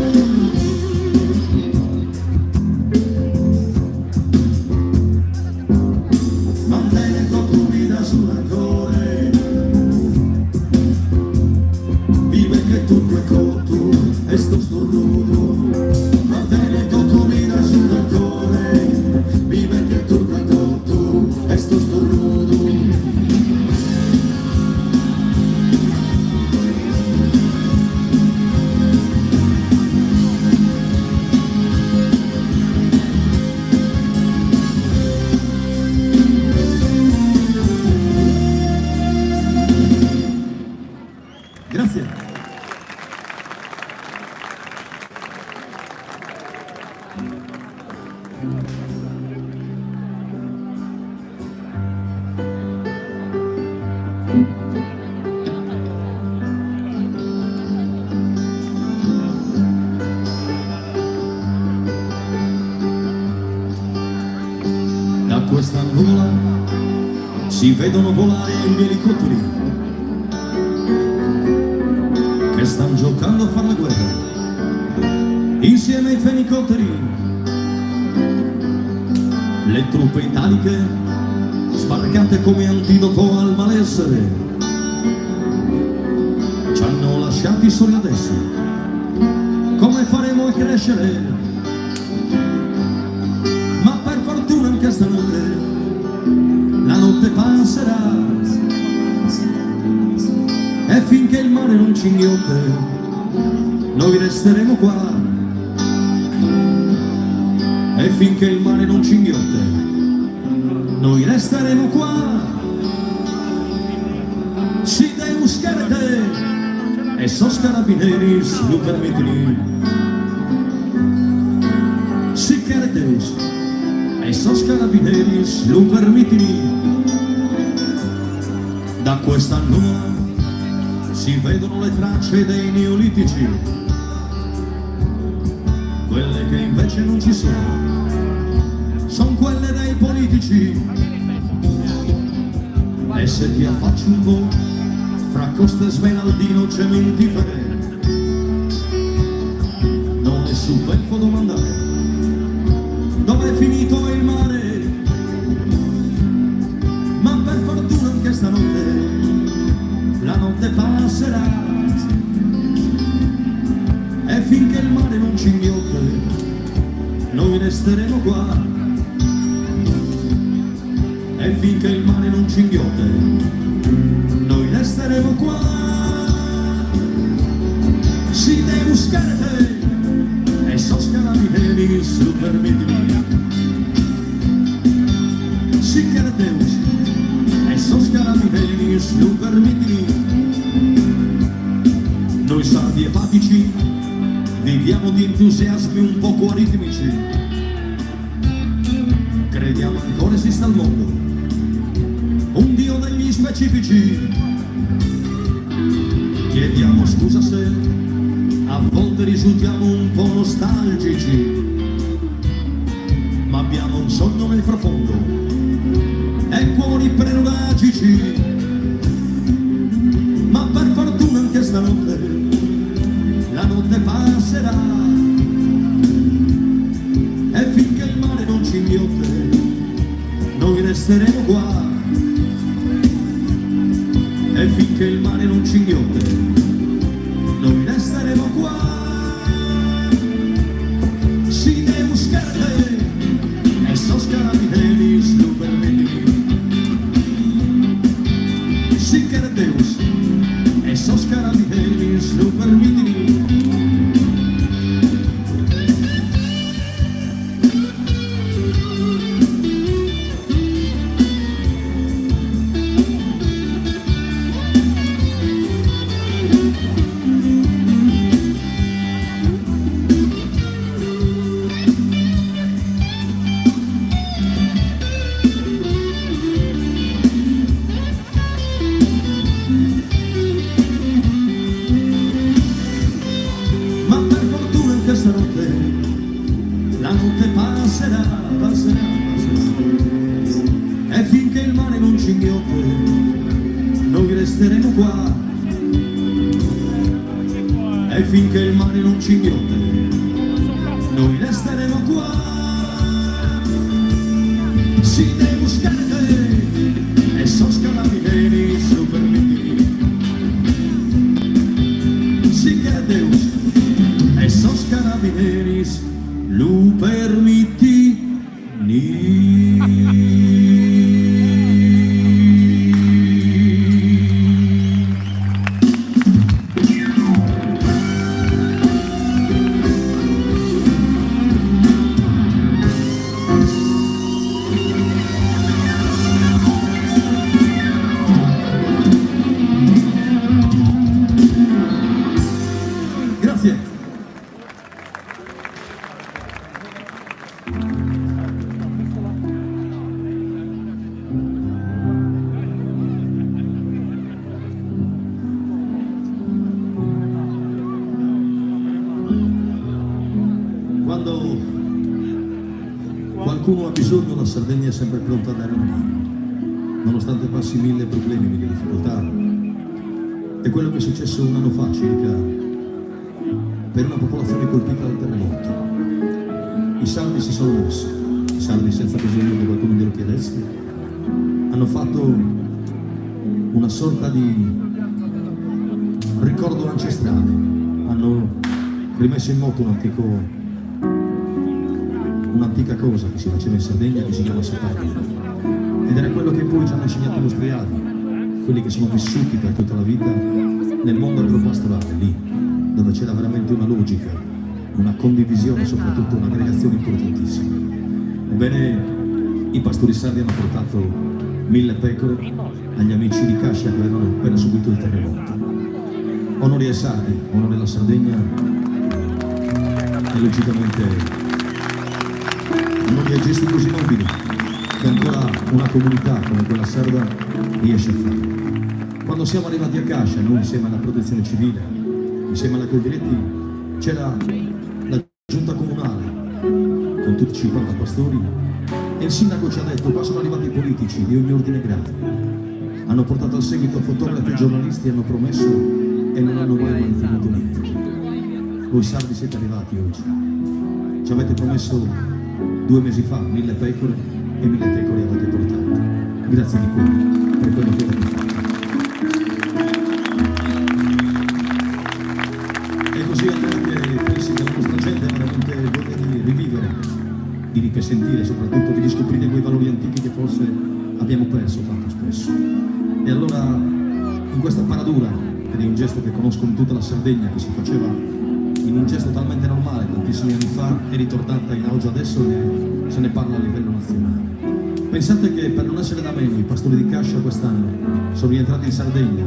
Mantene con tu vida su rancore, vive che tutto è cotto e sto stornudo. Mantene con tu vida su rancore, vive che tutto è cotto e sto stornudo. Grazie. Da questa nuvola si vedono volare gli elicotteri che stanno giocando a fare la guerra insieme ai fenicotteri. Le truppe italiche sbarcate come antidoto al malessere ci hanno lasciati soli adesso. Come faremo a crescere? Ma per fortuna anche stanotte la notte passerà e finché il mare non ci inghiotte noi resteremo qua. E finché il mare non ci inghiotte noi resteremo qua. Si Deus querete e sos carabineris lo permitini. Si queretes e sos carabineris lo permitini. Da questa nuvola si vedono le tracce dei neolitici, quelle che invece non ci sono quelle dei politici. E se ti affacci un po' fra Coste Smeraldino cementifere, non è superfluo domandare dove è finito il mare. Ma per fortuna anche stanotte la notte passerà e finché il mare non ci inghiotte resteremo qua. E finché il mare non ci inghiotte, noi resteremo qua. Si deve buscare esos carabineros, permíteme. Si quiere Deus, esos carabineros, permíteme. Noi sardi epatici viviamo di entusiasmi un poco aritmici. Crediamo ancora esista al mondo un Dio degli specifici. Chiediamo scusa se a volte risultiamo un po' nostalgici, ma abbiamo un sogno nel profondo e cuori pneumatici. Ma per fortuna anche stanotte la notte passerà, e finché il mare non ci inghiotte noi resteremo qua. E finché il mare non ci inghiotte noi resteremo qua. Si deve buscare esos carabineros, lo permíteme. Si quiere Deus, esos carabineros, lo permíteme. Stanotte la notte passerà, passerà, passerà. E finché il mare non ci inghiotte noi resteremo qua. E finché il mare non ci inghiotte noi resteremo qua. Si deve buscare esos carabineros, permíteme. Si quiere Deus, esos carabineros, lo permití. Grazie. Quando qualcuno ha bisogno, la Sardegna è sempre pronta a dare una mano, nonostante passi mille problemi, mille difficoltà. È quello che è successo un anno fa circa per una popolazione colpita dal terremoto. I sardi si sono mossi, i sardi senza bisogno che qualcuno glielo chiedesse, hanno fatto una sorta di ricordo ancestrale, hanno rimesso in moto un'antica cosa che si faceva in Sardegna, che si chiama separio, ed era quello che poi ci hanno insegnato i nostri avi, quelli che sono vissuti per tutta la vita nel mondo agropastorale, lì dove c'era veramente una logica, una condivisione, soprattutto un'aggregazione importantissima. Ebbene, i pastori sardi hanno portato 1000 pecore agli amici di Cascia che avevano appena subito il terremoto. Onore ai sardi, onore alla Sardegna e logicamente onore ai gesti così nobili che ancora una comunità come quella sarda riesce a fare. Quando siamo arrivati a Cascia, noi insieme alla protezione civile, insieme alla Coldiretti, c'era la giunta comunale con tutti i 50 pastori e il sindaco ci ha detto: qua sono arrivati i politici di ogni ordine e grado, hanno portato al seguito fotografi e giornalisti, hanno promesso e non hanno mai mantenuto niente. Voi sardi siete arrivati oggi, ci avete promesso 2 mesi fa 1000 pecore e 1000 pecore avete portato. Grazie di cuore per quello che avete fatto. E così allora che pensi che la nostra gente ha veramente voglia di rivivere di ripesentire, soprattutto di riscoprire quei valori antichi che forse abbiamo perso tanto spesso. E allora, in questa paradura, ed è un gesto che conosco in tutta la Sardegna, che si faceva in un gesto talmente normale tantissimi anni fa, è ritornata in auge adesso e se ne parla a livello nazionale. Pensate che, per non essere da meno, i pastori di Cascia quest'anno sono rientrati in Sardegna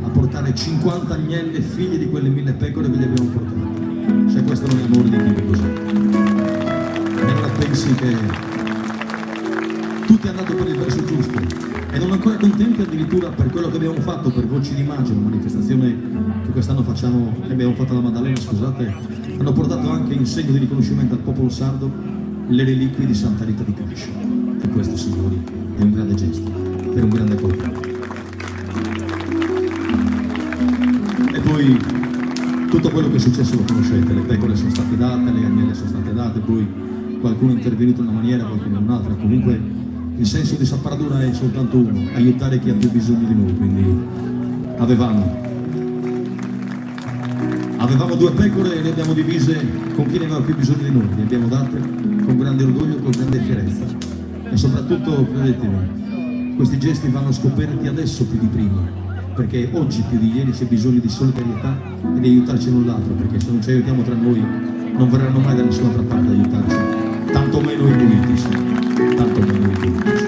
a portare 50 agnelli figli di quelle 1000 pecore che gli abbiamo portato. Se questo non è amore di Dio, cos'è? E allora pensi che tutto è andato per il verso giusto e non ancora contenti addirittura per quello che abbiamo fatto per Voci di Maggio, una manifestazione che quest'anno facciamo, che abbiamo fatto alla Maddalena, scusate, hanno portato anche in segno di riconoscimento al popolo sardo le reliquie di Santa Rita di Cascia. E questo, signori, è un grande gesto per un grande popolo. E poi tutto quello che è successo lo conoscete, le pecore sono state date, le agnelle sono state date, poi qualcuno è intervenuto in una maniera, qualcuno in un'altra. Comunque il senso di Sapparadura è soltanto uno: aiutare chi ha più bisogno di noi. Quindi avevamo 2 pecore e le abbiamo divise con chi ne aveva più bisogno di noi, le abbiamo date con grande orgoglio, con grande fierezza. E soprattutto, credetemi, questi gesti vanno scoperti adesso più di prima, perché oggi più di ieri c'è bisogno di solidarietà e di aiutarci l'un l'altro, perché se non ci aiutiamo tra noi non verranno mai da nessun'altra parte ad aiutarci, tanto meno i politici, tanto meno i politici.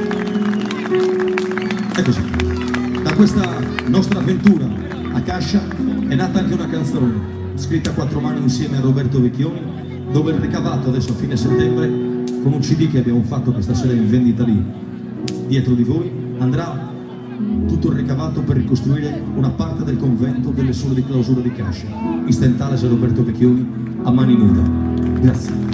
E così, da questa nostra avventura a Cascia è nata anche una canzone scritta a 4 mani insieme a Roberto Vecchioni, dove il ricavato adesso a fine settembre, con un CD che abbiamo fatto, che stasera è in vendita lì dietro di voi, andrà tutto il ricavato per ricostruire una parte del convento delle Sole di Clausura di Cascia. Istentales e Roberto Vecchioni a mani nude. Grazie.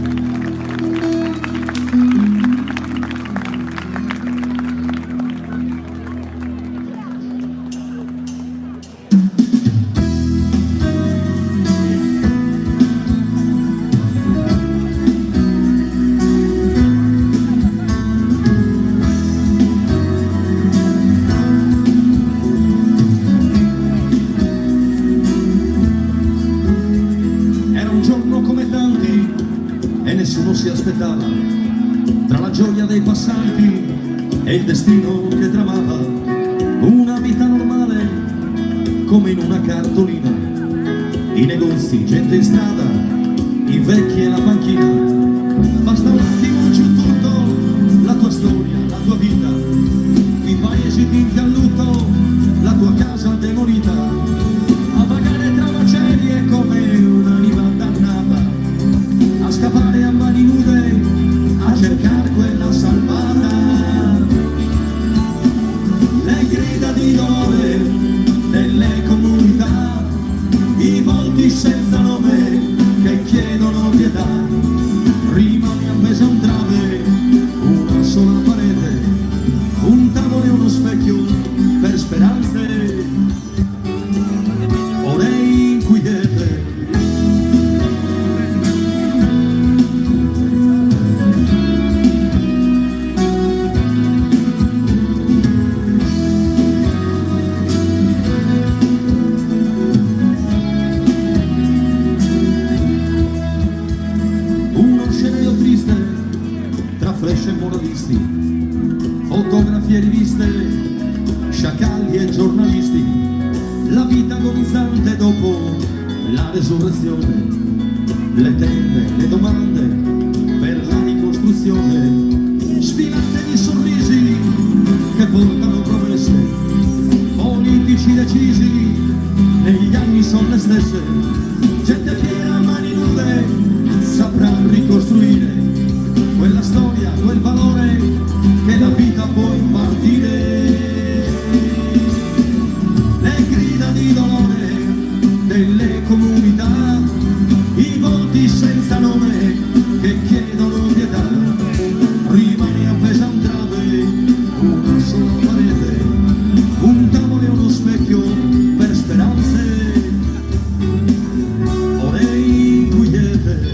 Nessuno si aspettava, tra la gioia dei passanti e il destino che tramava, una vita normale come in una cartolina, i negozi, gente in strada, i vecchi e la panchina. Basta un attimo giù tutto, la tua storia, la tua vita, i paesi tinti a lutto, la tua casa demolita, a vagare tra macerie come un'anima dannata, a scappare a mani nude, a cercare quella salvata. Le grida di dolore delle comunità, i volti senza nome che chiedono pietà. Rimane appesa un trave, una sola parete, un tavolo e uno specchio per speranze, ore inquiete. Flash e moralisti, fotografie e riviste, sciacalli e giornalisti, la vita agonizzante dopo la resurrezione, le tende, le domande per la ricostruzione, sfilate di sorrisi che portano promesse, politici decisi, negli anni sono le stesse, gente fiera a mani nude saprà ricostruire quella storia, quel valore che la vita può impartire. Le grida di dolore delle comunità, i volti senza nome che chiedono pietà. Rimane appesa un trave, una sola parete, un tavolo e uno specchio per speranze, ore inquiete.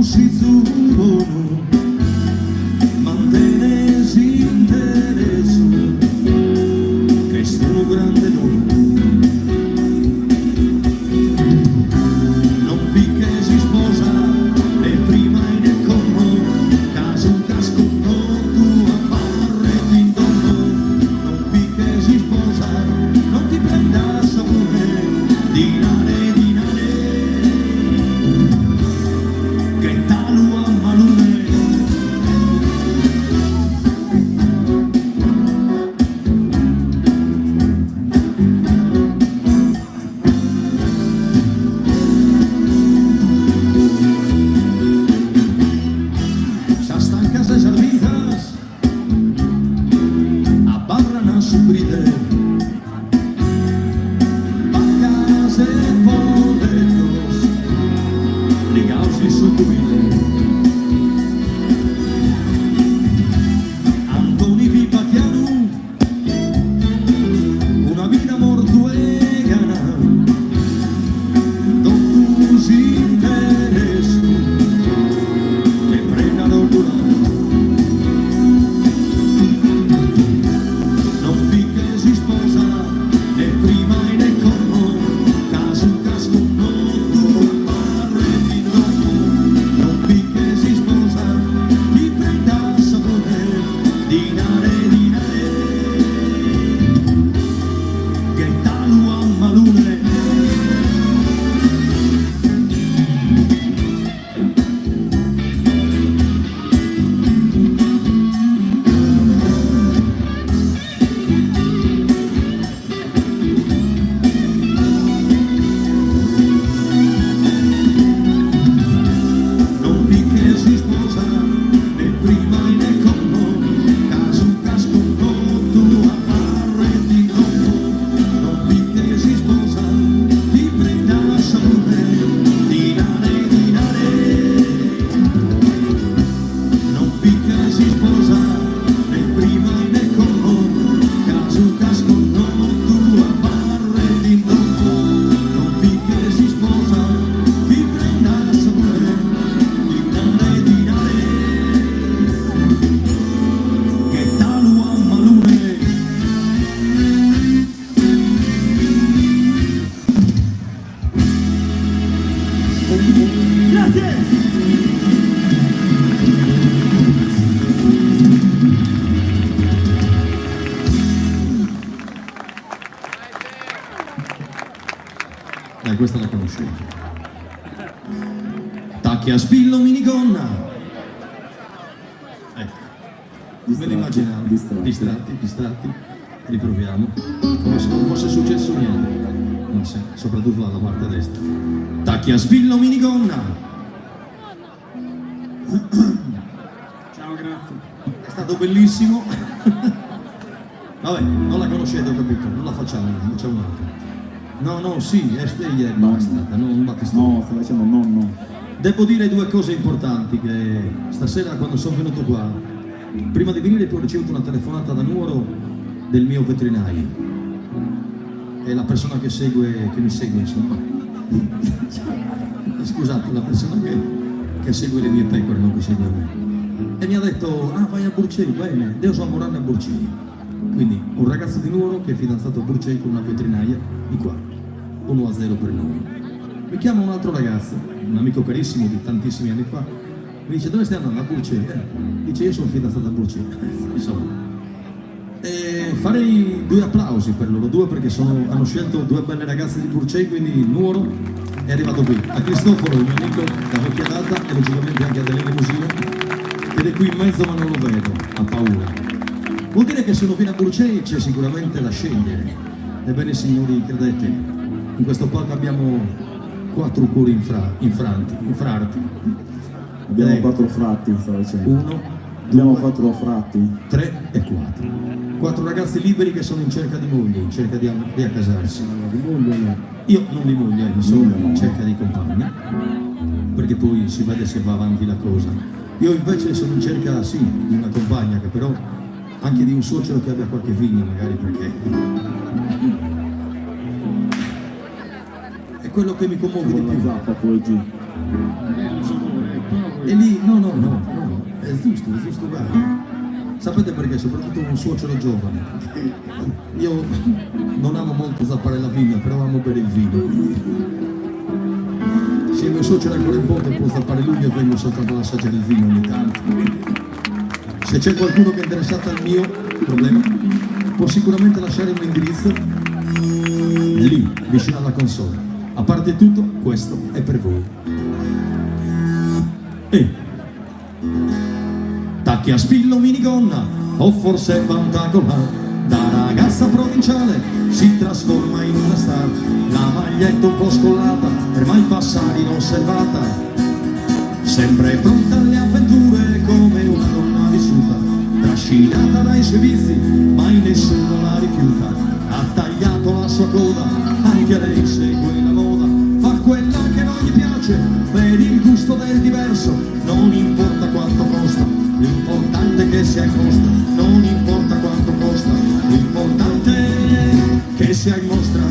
si zubono, mantenesi intereso, che sono grande dono. Non picche si sposa, né prima né corro, caso un casco no, tu a barre in dono. Non picche si sposa, non ti prenda sapore, dinare, dinare, che talu a malune. Ya están casas servidas, abarran a su bride, vacas de poderos, ligados y su cubile. Antoni Vipacchiano, una vida mortuegana, tus intereses che prendano curano. Non picche si sposa, né prima né corro, caso un casco no, tu barre di dopo. Non picche si sposa, ti prenda sapore, dinare, dinare, che talu a malune. Non picche si sposa, né prima né corro, caso un casco no, tu a barre di dopo. Non picche si sposa, ti prenda sapore, dinare, dinare. Non picche si sposa, né prima né corro, caso un casco no, tu a barre di dopo. Non picche si sposa, ti prenda sapore, dinare, dinare, che talu a malune. Grazie! Questa la conoscete. Tacchi a spillo minigonna. Ecco. Me l'immaginavo. Distratti. Riproviamo. Come se non fosse successo niente. Ma sì, soprattutto dalla parte destra. Tacchi a spillo minigonna. Ciao, grazie. È stato bellissimo. Vabbè, non la conoscete, ho capito. Non la facciamo un'altra. No, sì, è steglia e basta, non Battistuta. No, stai facendo nonno. Devo dire due cose importanti, che stasera quando sono venuto qua, prima di venire poi ho ricevuto una telefonata da numero del mio veterinario. È la persona che mi segue, insomma. Scusate, la persona che segue le mie pecore, non che segue me. E mi ha detto, vai a Burcei, bene, devo amorarmi a Burcei. Quindi un ragazzo di Nuoro che è fidanzato a Burcei con una veterinaria di qua, 1-0 per noi. Mi chiama un altro ragazzo, un amico carissimo di tantissimi anni fa, mi dice dove stai andando? A Burcei? Dice io sono fidanzato a Burcei. Insomma, farei 2 applausi per loro due perché hanno scelto 2 belle ragazze di Burcei, quindi Nuoro è arrivato qui. A Cristoforo, il mio amico da vecchia data, e logicamente anche a Delle Musino, che è qui in mezzo ma non lo vedo, ha paura. Vuol dire che se uno viene a Burcei c'è sicuramente da scegliere. Ebbene signori, credete, in questo palco abbiamo 4 cuori infrarti. Abbiamo 4 fratti, stavo dicendo. 1, Abbiamo 4 fratti. 3 e 4. 4 ragazzi liberi che sono in cerca di moglie, in cerca di accasarsi. Io non li voglio, insomma, in cerca di compagni, perché poi si vede se va avanti la cosa. Io invece sono in cerca, sì, di una compagna, che però anche di un suocero che abbia qualche figlia, magari, perché è quello che mi commuove di più. Zappa poi giù. Bello sapore, però no, è giusto, guarda. Sapete perché? Soprattutto un suocero giovane. Io non amo molto zappare la vigna, però amo bere il vino. Se il mio suocero è ancora in ponte può zappare lui, io vengo soltanto ad assaggiare il vino ogni tanto. Se c'è qualcuno che è interessato al mio problema, può sicuramente lasciare un indirizzo lì, vicino alla console. A parte tutto, questo è per voi. Tacchi a spillo minigonna, o forse pantacola. Da ragazza provinciale si trasforma in una star. La maglietta un po' scollata, per mai passare inosservata. Sempre pronta alle avventure come una donna vissuta. Trascinata dai suoi vizi, mai nessuno la rifiuta. Ha tagliato la sua coda, anche lei segue la moda. Fa quella che non gli piace, per il gusto del diverso. Non importa quanto costa, l'importante è che sia in mostra. Non importa quanto costa, l'importante è che sia in mostra.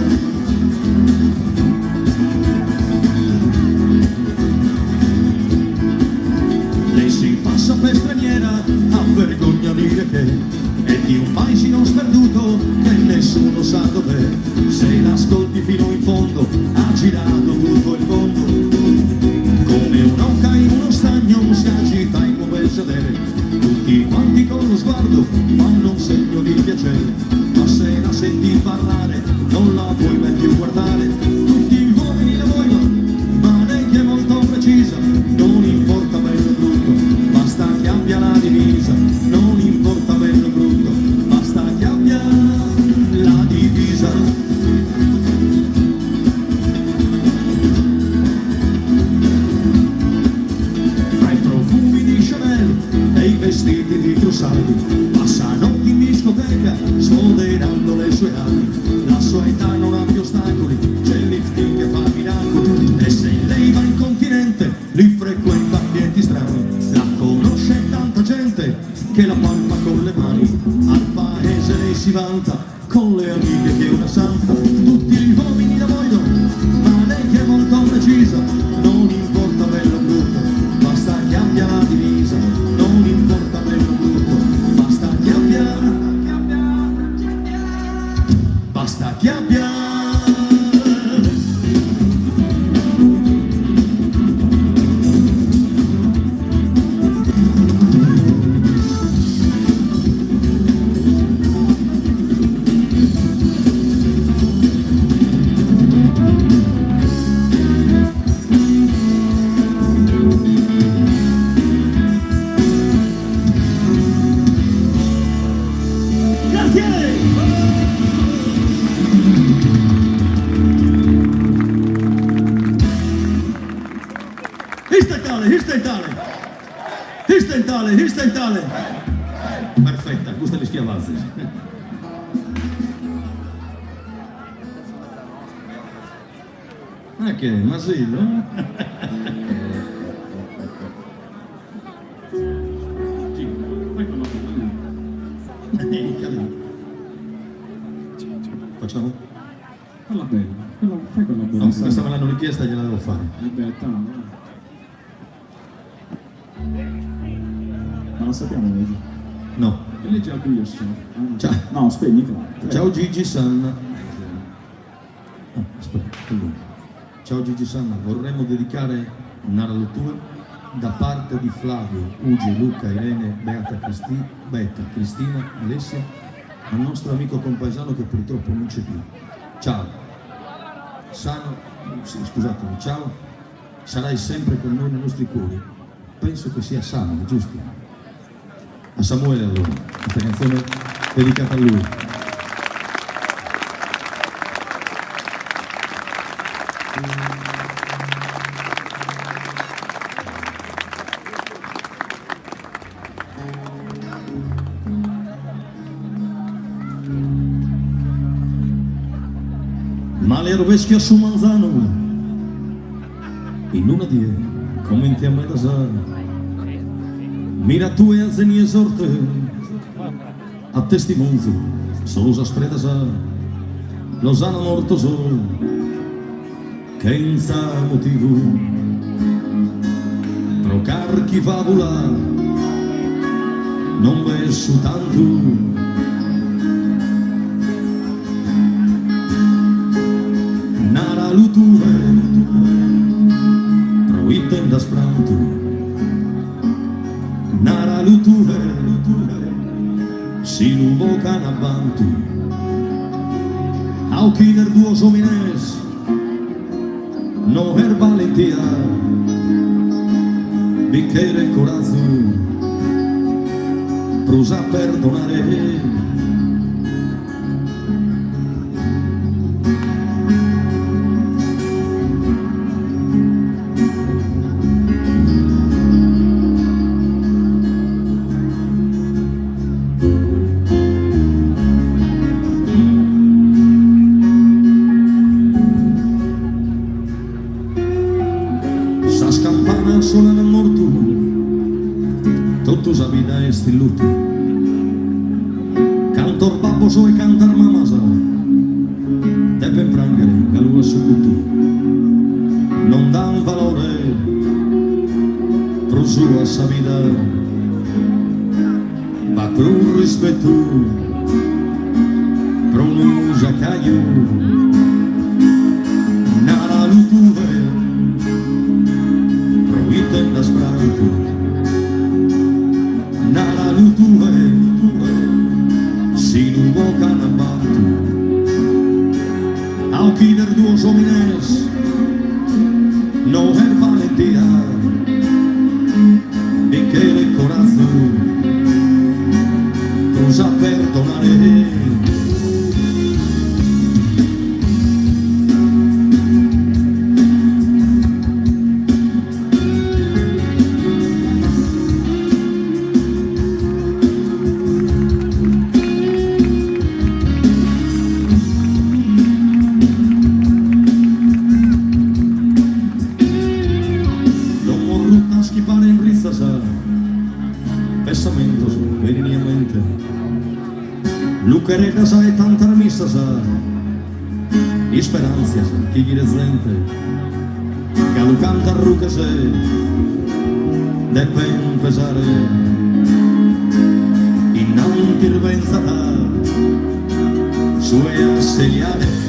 Lei si passa per straniera, ha vergogna a dire che è di un paesino sperduto che nessuno sa dov'è. Se l'ascolti fino in fondo, ha girato tutto il mondo. Come un'oca in uno stagno si agita in un bel sedere. Tutti quanti con lo sguardo fanno un segno di piacere. Ma se la senti parlare non la puoi mai più guardare. Tutti gli uomini la vogliono, ma lei che è molto precisa. Non importa bello o brutto, basta che abbia la divisa. Non importa bello o brutto, basta che abbia la divisa. Fra i profumi di Chanel e i vestiti di Trussardi, passa notti in discoteca sfoderando le sue armi. La sua età non ha più ostacoli, c'è il lifting che fa miracoli. E se lei va in continente, li frequenta ambienti strani. La conosce tanta gente che la palpa con le mani. Al paese lei si vanta con le amiche che è una santa. Tutti gli uomini la vogliono, ma lei che è molto precisa. Non importa bello o brutto, basta che abbia la divisa. Non importa bello o brutto, basta che abbia, basta che abbia. Istentale. Perfetta, questa li schiavazzi. Che, ma sì, no? Facciamo? Falla bene, fai quella bella. No, questa me l'hanno richiesta e gliela devo fare. Ma lo sappiamo Gigi? No. E leggi al buio, chef. Ciao. No, spegnitela. Ciao Gigi Sanna. Aspetta, ciao Gigi Sanna, vorremmo dedicare una lettura da parte di Flavio, Ugi, Luca, Irene, Beta, Cristina, Alessia, al nostro amico compaesano che purtroppo non c'è più. Ciao. Scusatemi, ciao. Sarai sempre con noi nei nostri cuori. Penso che sia Samuel, giusto? A Samuele allora, questa canzone dedicata a lui. Male roveschi su Manzano, in una die, commenti a me da Sara. Mira tu e azenie sorte, a testimonzo, solo sa spreda sa, Lozano morto solo, che in sa motivo, pro carchi chi fa volare non verso tanto. Nara luture proiten da spranto. Nara luture si nu vocan avanti. Au chi der duos homines no her valentia bicchiere corazzo prusa perdonare. Sas campanas sonan a morto, totus a vida est in luto. Cantor paposo e cantar mamasa, deben prangere galua su cutu. Non dan valore pro sua sa vida, ma pro rispetto pro nu jacaio. Nara lutuve proiten da spranto. Nara lutuve si nu vocan avanti. Au chi der duos homines no her valentia bicchiere corazzo prusa perdonare. Que paren risas a pensamientos veniamente. Lucaretas a tantas misas a esperanzas que quieres lente. Galo canta rucas deben pesare y non intervenza sue segnale.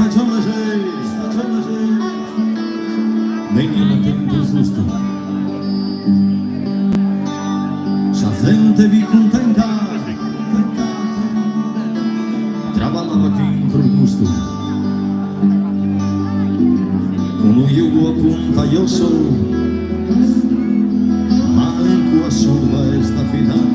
stagione c'è. Vengono tempo giusto. La gente vi contenta. Travallava chi intro il gusto. Uno yugo appunta io so. Ma in cua surva e sta fidando.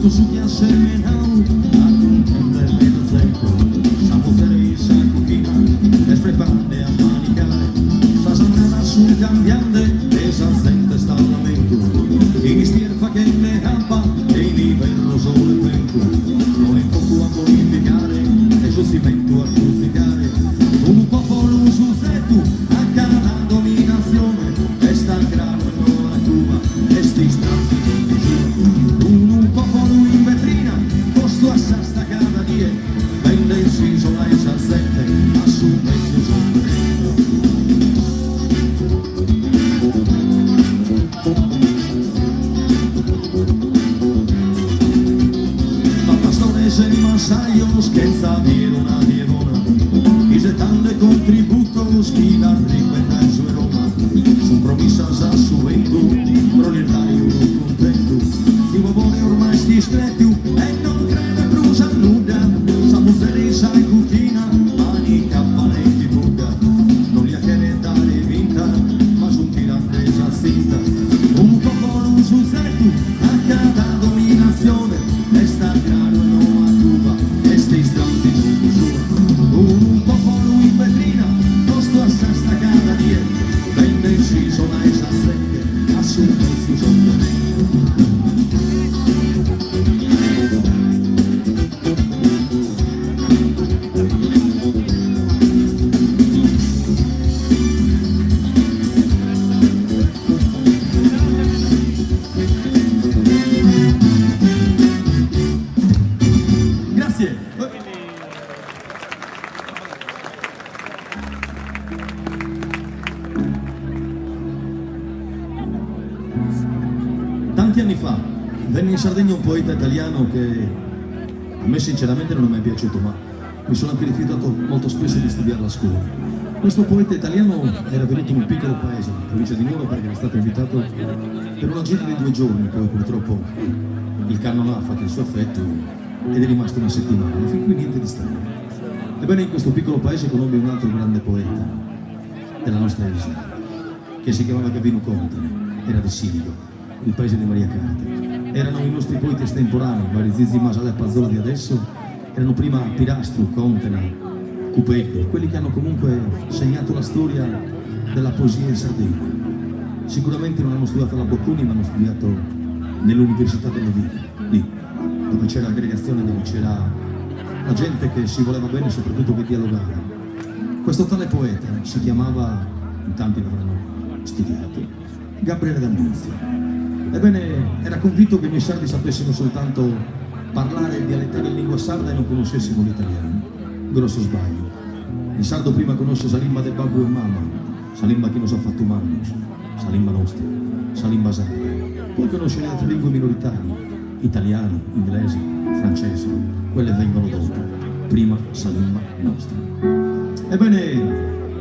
Su che assemenau a contendere del secco, siamo felici a cucina e preparare a manicare, sa sanata sul cambiante e sa sente sta lamento, in stierfa che ne campa e in inverno sole vento, noi in poco a bonificare e sul cimento a crucicare, un popolo sul zetto a cara la dominazione, e sta grano non la cuba, e sti stranzi di giù, un popolo in vetrina, posto a sasta cada dia, vende inciso la esazzente, a su mezzo ma pastore se massaio scherza dire una dievona, i se tante contributos chi la ripeta in su Roma, su promissas a su vento, proletario contento, si vuole ormai discreto e non crede brucia nuda, siamo felici in cucina, mani cappaletti buca, non gli ha che dare vinta, ma su un tirandesa zinta, un popolo sul zetto, a cada dominazione, e sta grano non a Cuba, e sti stronzi non su, un popolo in vetrina, posto a sesta cada dia, vende inciso la esazzente, a su mezzo giorno. Grazie. Tanti anni fa venne in Sardegna un poeta italiano che a me sinceramente non mi è piaciuto, ma mi sono anche rifiutato molto spesso di studiare a scuola. Questo poeta italiano era venuto in un piccolo paese, in provincia di Nuoro, perché era stato invitato per una gita di 2 giorni, poi purtroppo il canone ha fatto il suo effetto ed è rimasto una settimana, ma fin qui niente di strano. Ebbene, in questo piccolo paese conobbe un altro grande poeta della nostra isola, che si chiamava Gavino Conte, era di Siligo, il paese di Maria Carte. Erano i nostri poeti estemporanei, vari Zizi, Masala e Pazzola di adesso, erano prima Pirastru, Contena, Cupelli, quelli che hanno comunque segnato la storia della poesia in Sardegna. Sicuramente non hanno studiato alla Bocconi, ma hanno studiato nell'Università dell'Ovile, lì, dove c'era aggregazione, dove c'era la gente che si voleva bene e soprattutto che dialogava. Questo tale poeta si chiamava, in tanti l'avranno studiato, Gabriele D'Annunzio. Ebbene, era convinto che noi sardi sapessimo soltanto parlare e dialettare in lingua sarda e non conoscessimo l'italiano. Grosso sbaglio. Il sardo prima conosce sa limba del babbo e mamma, sa limba che nos ha fatto mannos, sa limba nostra, sa limba sarda. Poi conosce le altre lingue minoritarie, italiano, inglese, francese, quelle vengono dopo, prima sa limba nostra. Ebbene,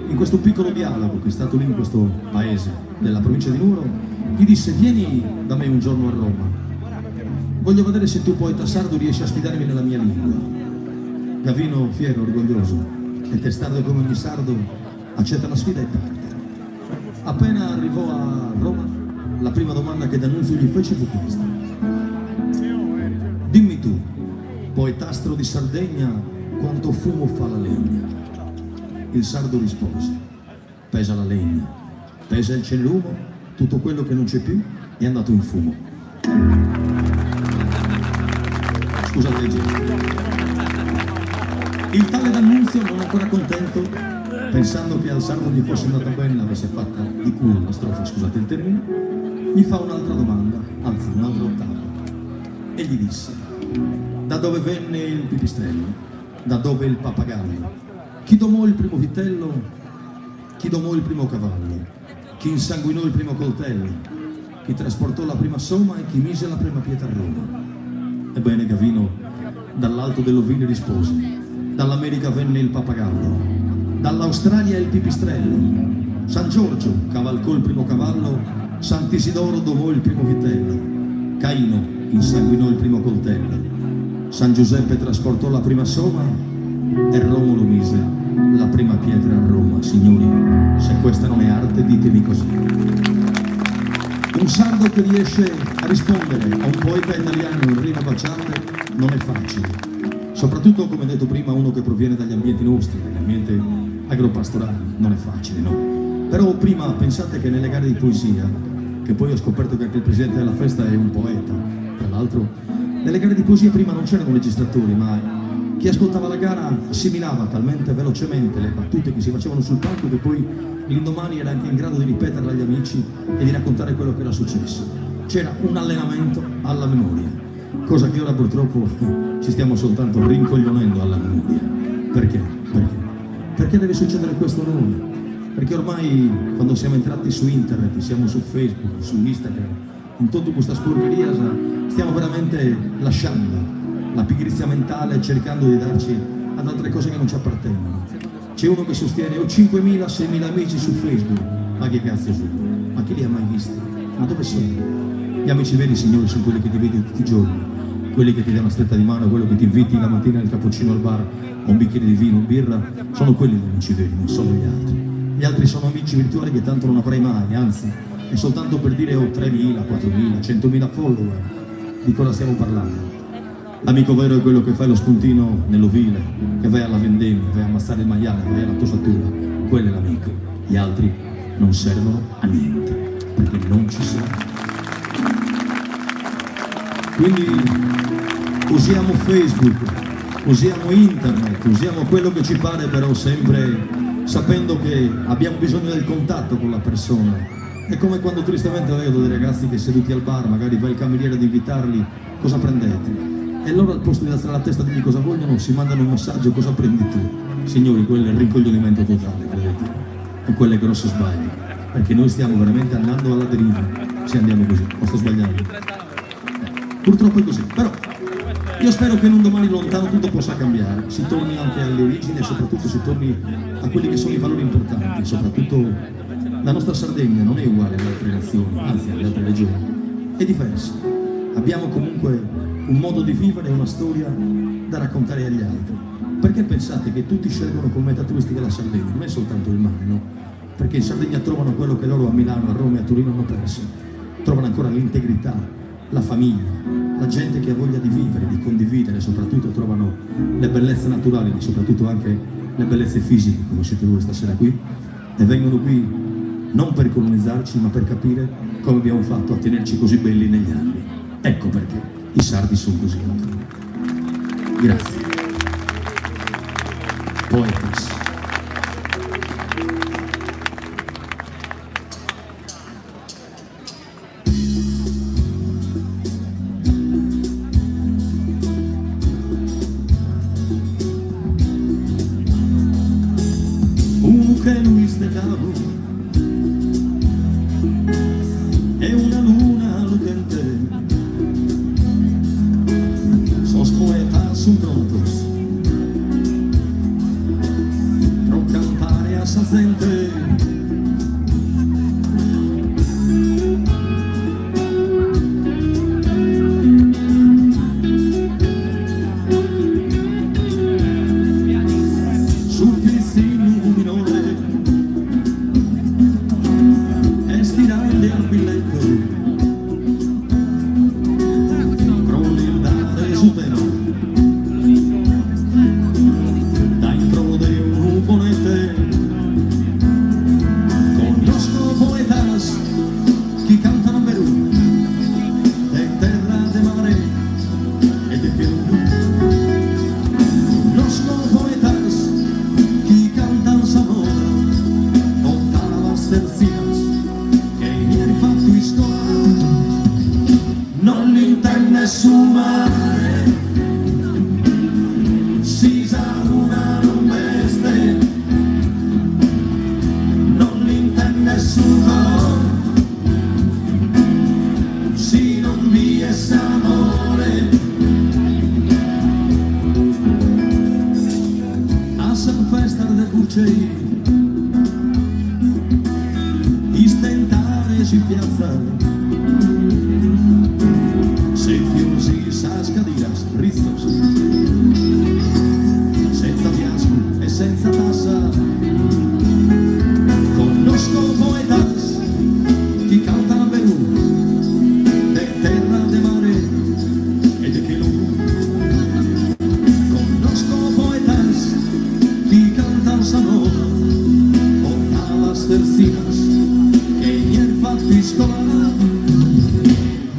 in questo piccolo dialogo che è stato lì in questo paese della provincia di Nuoro, gli disse: vieni da me un giorno a Roma, voglio vedere se tu poeta sardo riesci a sfidarmi nella mia lingua. Gavino, fiero, orgoglioso e testardo come ogni sardo, accetta la sfida e parte. Appena arrivò a Roma, la prima domanda che D'Annunzio gli fece fu questa: dimmi tu, poetastro di Sardegna, quanto fumo fa la legna? Il sardo rispose: pesa la legna, pesa il celumo, tutto quello che non c'è più è andato in fumo. Scusate il gesto. Il tale D'Annunzio, non ancora contento, pensando che al sardo gli fosse andata bene, l'avesse fatta di culo la strofa, scusate il termine, gli fa un'altra domanda, anzi un'altra ottava, e gli disse: Da dove venne il pipistrello? Da dove il pappagallo? Chi domò il primo vitello? Chi domò il primo cavallo? Chi insanguinò il primo coltello? Chi trasportò la prima somma e chi mise la prima pietra a Roma? Ebbene Gavino, dall'alto dell'ovile rispose: dall'America venne il pappagallo, dall'Australia il pipistrello. San Giorgio cavalcò il primo cavallo, Sant'Isidoro domò il primo vitello, Caino insanguinò il primo coltello, San Giuseppe trasportò la prima soma e Romolo mise la prima pietra a Roma. Signori, se questa non è arte, ditemi così. Un sardo che riesce a rispondere a un poeta italiano in rima baciante non è facile, soprattutto, come detto prima, uno che proviene dagli ambienti nostri, dagli ambienti agropastorali, non è facile, no? Però prima pensate che nelle gare di poesia, che poi ho scoperto che anche il presidente della festa è un poeta, tra l'altro, nelle gare di poesia prima non c'erano registratori, ma chi ascoltava la gara assimilava talmente velocemente le battute che si facevano sul palco che poi l'indomani era anche in grado di ripeterle agli amici e di raccontare quello che era successo. C'era un allenamento alla memoria, cosa che ora purtroppo ci stiamo soltanto rincoglionendo alla memoria. Perché? Perché deve succedere questo a noi? Perché ormai quando siamo entrati su internet, siamo su Facebook, su Instagram, in tutta questa sporcheria stiamo veramente lasciando la pigrizia mentale, cercando di darci ad altre cose che non ci appartengono. C'è uno che sostiene: ho 5.000, 6.000 amici su Facebook. Ma che cazzo sono? Ma chi li ha mai visti? Ma dove sono? Gli amici veri, signori, sono quelli che ti vedi tutti i giorni, quelli che ti danno una stretta di mano, quello che ti inviti la mattina al cappuccino al bar, o un bicchiere di vino, birra. Sono quelli gli amici veri, non sono gli altri. Gli altri sono amici virtuali che tanto non avrai mai, anzi, è soltanto per dire: ho 3.000, 4.000, 100.000 follower. Di cosa stiamo parlando? L'amico vero è quello che fa lo spuntino nell'ovile, che vai alla vendemmia, vai a ammassare il maiale, vai alla tosatura. Quello è l'amico. Gli altri non servono a niente, perché non ci sono. Quindi usiamo Facebook, usiamo internet, usiamo quello che ci pare, però sempre sapendo che abbiamo bisogno del contatto con la persona. È come quando tristemente vedo dei ragazzi che seduti al bar, magari va il cameriere ad invitarli: cosa prendete? E loro al posto di alzare la testa e dirgli cosa vogliono, si mandano un messaggio: cosa prendi tu? Signori, quello è il rincoglionimento totale, credete? E quelle grosse sbagli, perché noi stiamo veramente andando alla deriva se andiamo così. O sto sbagliando? Purtroppo è così, però io spero che in un domani lontano tutto possa cambiare, si torni anche alle origini e soprattutto si torni a quelli che sono i valori importanti. Soprattutto la nostra Sardegna non è uguale alle altre nazioni, anzi alle altre regioni, è diversa. Abbiamo comunque un modo di vivere e una storia da raccontare agli altri. Perché pensate che tutti scelgono come meta turistica la Sardegna? Non è soltanto il mare, no? Perché in Sardegna trovano quello che loro a Milano, a Roma e a Torino hanno perso. Trovano ancora l'integrità, la famiglia, la gente che ha voglia di vivere, di condividere, soprattutto trovano le bellezze naturali, ma soprattutto anche le bellezze fisiche, come siete voi stasera qui, e vengono qui non per colonizzarci, ma per capire come abbiamo fatto a tenerci così belli negli anni. Ecco perché i sardi sono così. Grazie. Poetas. Que Luis de Cabo e una luna lucente, sos poetas son prontos pro cantare a esa gente. Sul piscino luminoso al biglietto prolindare su tema dentro de un ponete. Conosco poetas che cantano a Perù, de terra, de mare e de più. Conosco poetas che cantano Zamora, Otavas, Tercinas, non l'intende su mare. si piazza, sentiosi sascadiras, rizos, senza fiasco e senza tassa. Conosco poetas che cantano Perù, de terra de mare e de che lu. Conosco poetas che cantano Sanova, ottavas tercinas, che niente fatti scolare,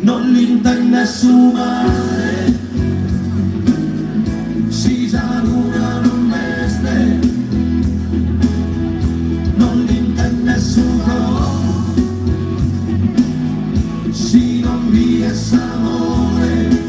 non l'intende su mare, si sa luna non veste, non l'intende su cor, si non vi è amore.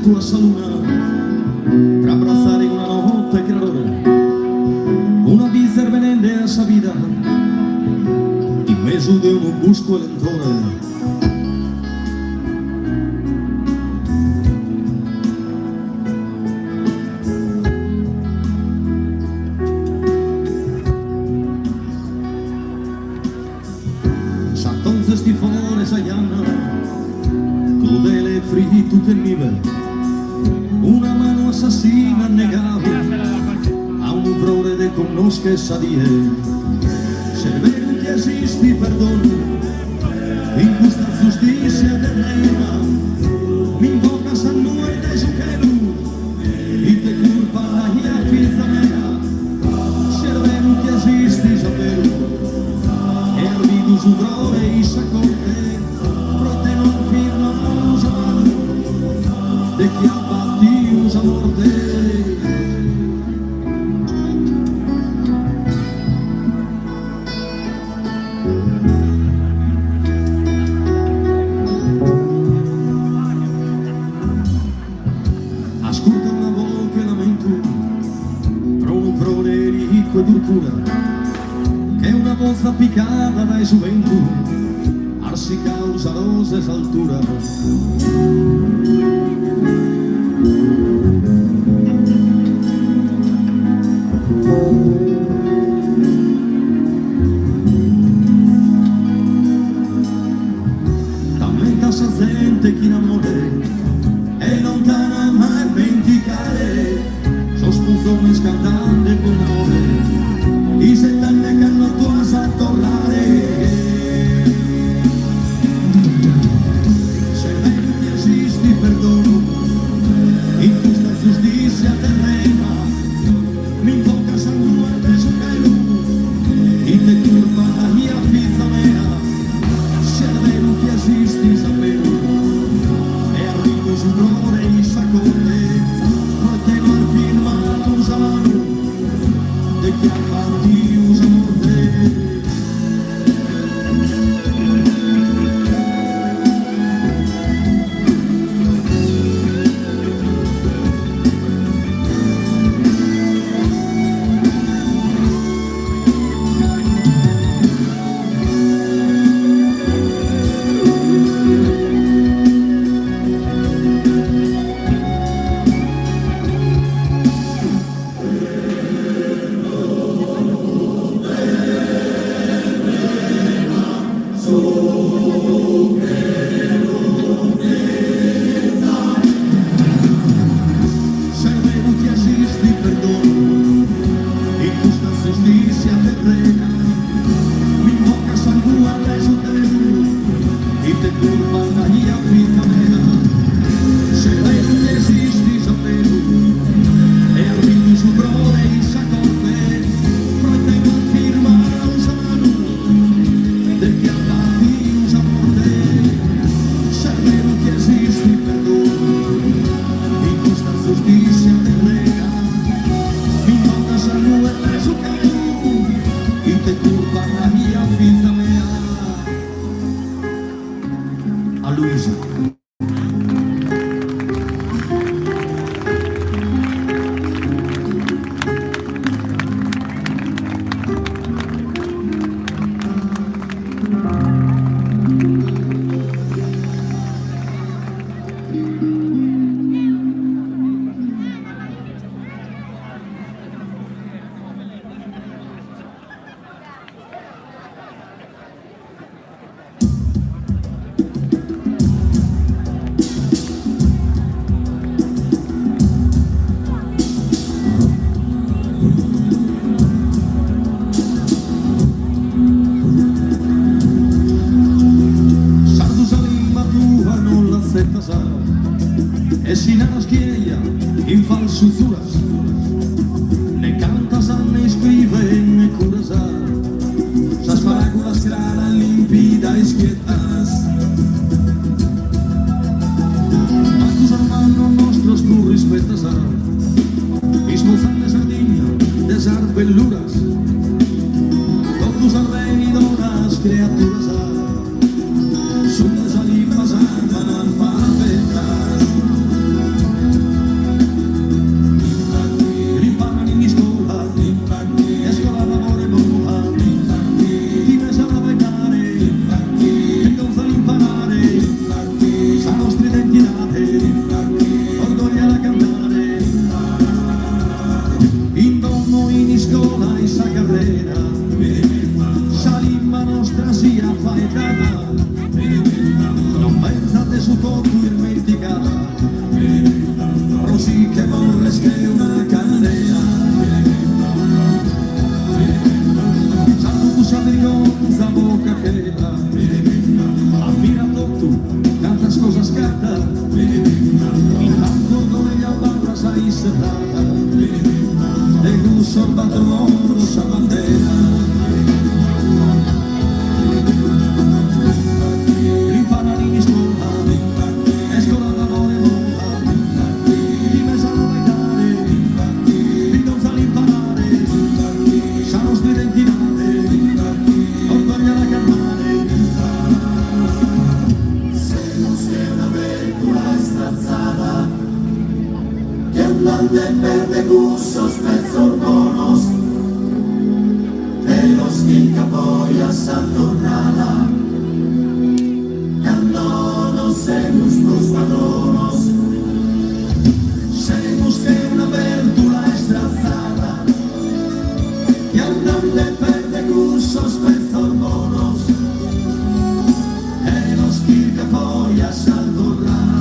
Tua saluna, tra abbracciare una notte calore, una bizer venende a sa vida, in mezzo di un busco lentore. S'entonces ti fores allana, crudele frito che nive, una mano assassina negava a un uvrore de conosche sadie. Se vero che esisti perdono in questa giustizia terrena, mi invocas a noi de giuchelu e te culpa la mia figlia mea. Se vero che esisti sapere e arvido uvrore e saccorte, pro te non firma musa mano de chi abbattius a morte. Ascolta una voce lamento tra un frone ricco e dulcura, che è una voz appiccata dai gioventù, arsi causa rose altura. terrena, mi mandas a nube su camino y te curva la via finta mea. A Luisa. E si nella schiena in falsuzuras, ne cantas ne scrive ne curas, s'as paragola strana limpida e schietas. Ma tus hermanos nostros tu respetas, esmozan de sardinia, de sarpelluras, con tus arrenidoras criaturas, son de salimas analfabetas. Salima nostra sia faetata, non pensate su tutto dimenticata, così che vorres che una candela. Santo tu sabrionza boca che la, ammira tu, tantas cosas canta, intanto non gli abbarra sai serrata, e gusto al patrono sa bandera. De verde gustos pezorbonos de los quincapoyas a tornada cantando semus patronos semus que una verdura estrazada y andan de verde gustos pezorbonos de los quincapoyas a tornada.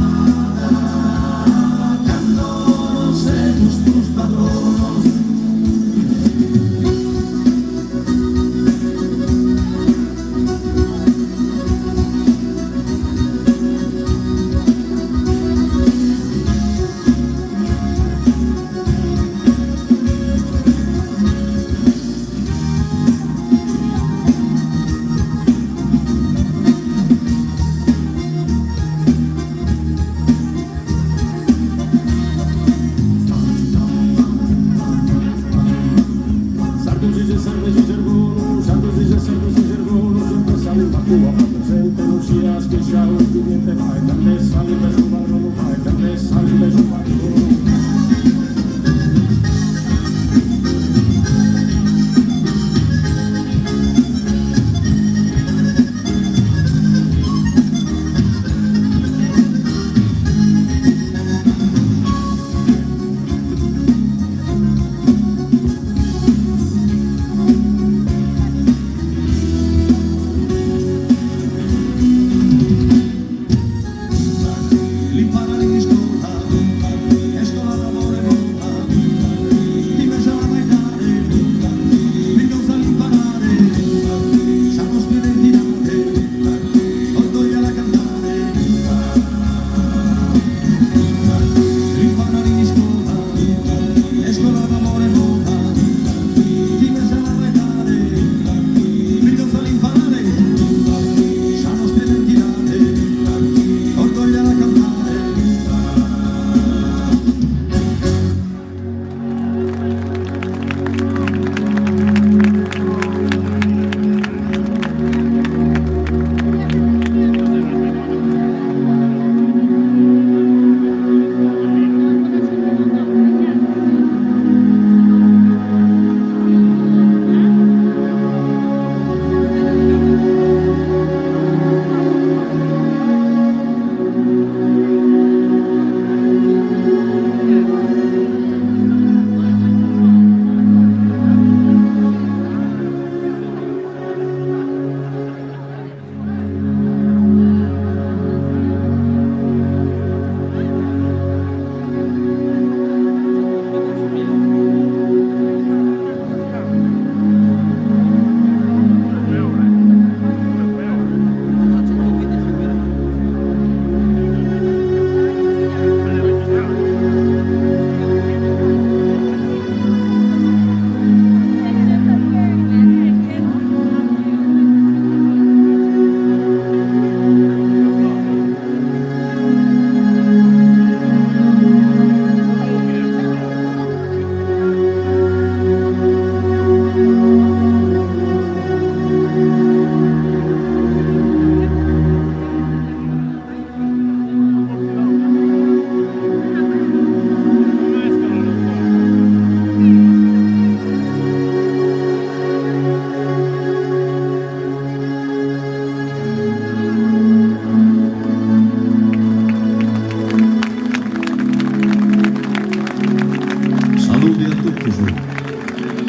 applauso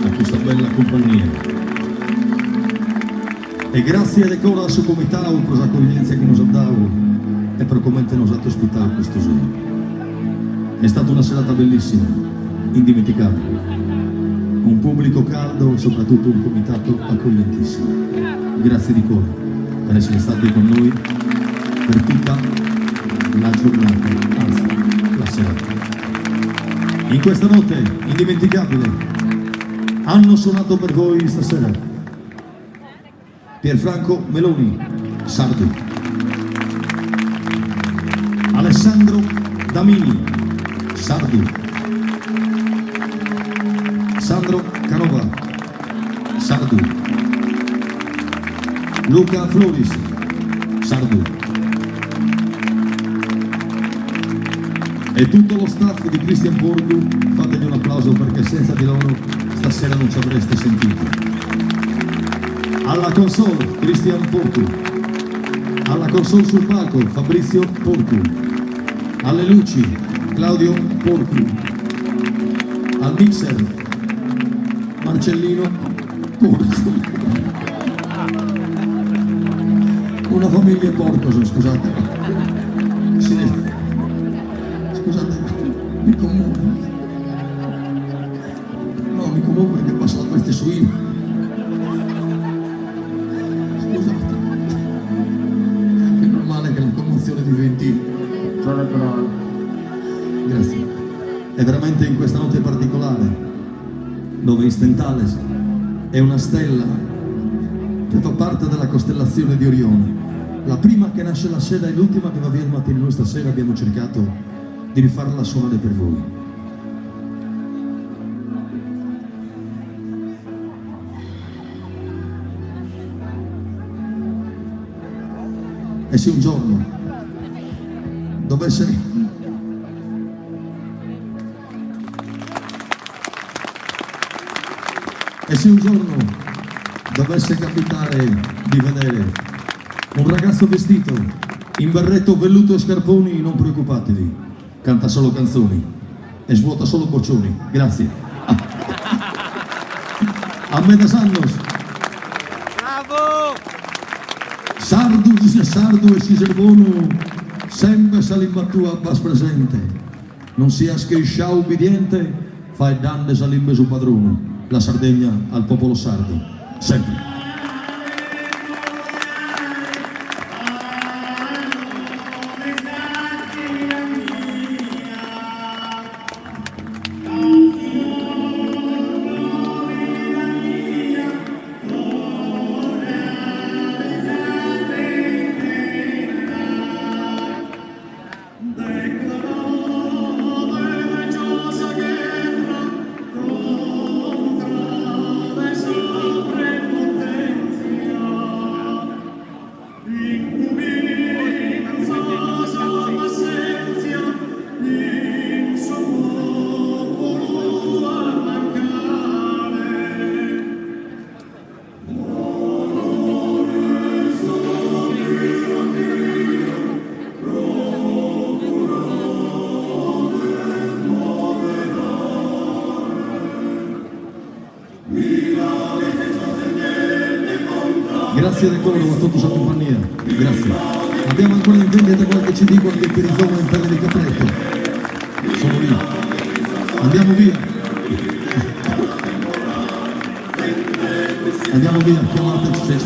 a questa bella compagnia. E grazie a decora a suo comitato per l'accoglienza che nos ha dato e per come nos ha ospitato questo giorno. È stata una serata bellissima, indimenticabile. Un pubblico caldo e soprattutto un comitato accoglientissimo. Grazie di cuore per essere stati con noi per tutta la giornata, anzi la serata. In questa notte indimenticabile hanno suonato per voi stasera Pierfranco Meloni, sardo, Alessandro Damini, sardo, Sandro Canova, sardo, Luca Floris, sardo, e tutto lo staff di Christian Porcu. Fategli un applauso perché senza di loro stasera non ci avreste sentito. Alla console Christian Porcu, alla console sul palco Fabrizio Porcu, alle luci Claudio Porcu, al mixer Marcellino Porcu. Una famiglia Porco, scusate. Scusate, mi commuovo. No, mi commuovo perché passa la peste suina. Scusate. È normale che la commozione diventi. Grazie. È veramente in questa notte particolare, dove in Stentales è una stella che fa parte della costellazione di Orione. La prima che nasce la sera e l'ultima che va via il mattino. Noi stasera abbiamo cercato di rifarla suonare per voi. E se un giorno dovesse capitare di vedere un ragazzo vestito in berretto, velluto e scarponi, non preoccupatevi, canta solo canzoni e svuota solo boccioni. Grazie. A me das annos. Bravo! Sardo e Ciserbono, sempre salimbatua bas presente. Non sia scriscià ubbidiente, fai danne salimbe su padrono. La Sardegna al popolo sardo, sempre. Grazie del coro a tutta la compagnia, grazie. Abbiamo ancora in vendita qualche CD, qualche perizoma in pelle di capretto. Sono lì. Andiamo via. Andiamo via, chiamateci se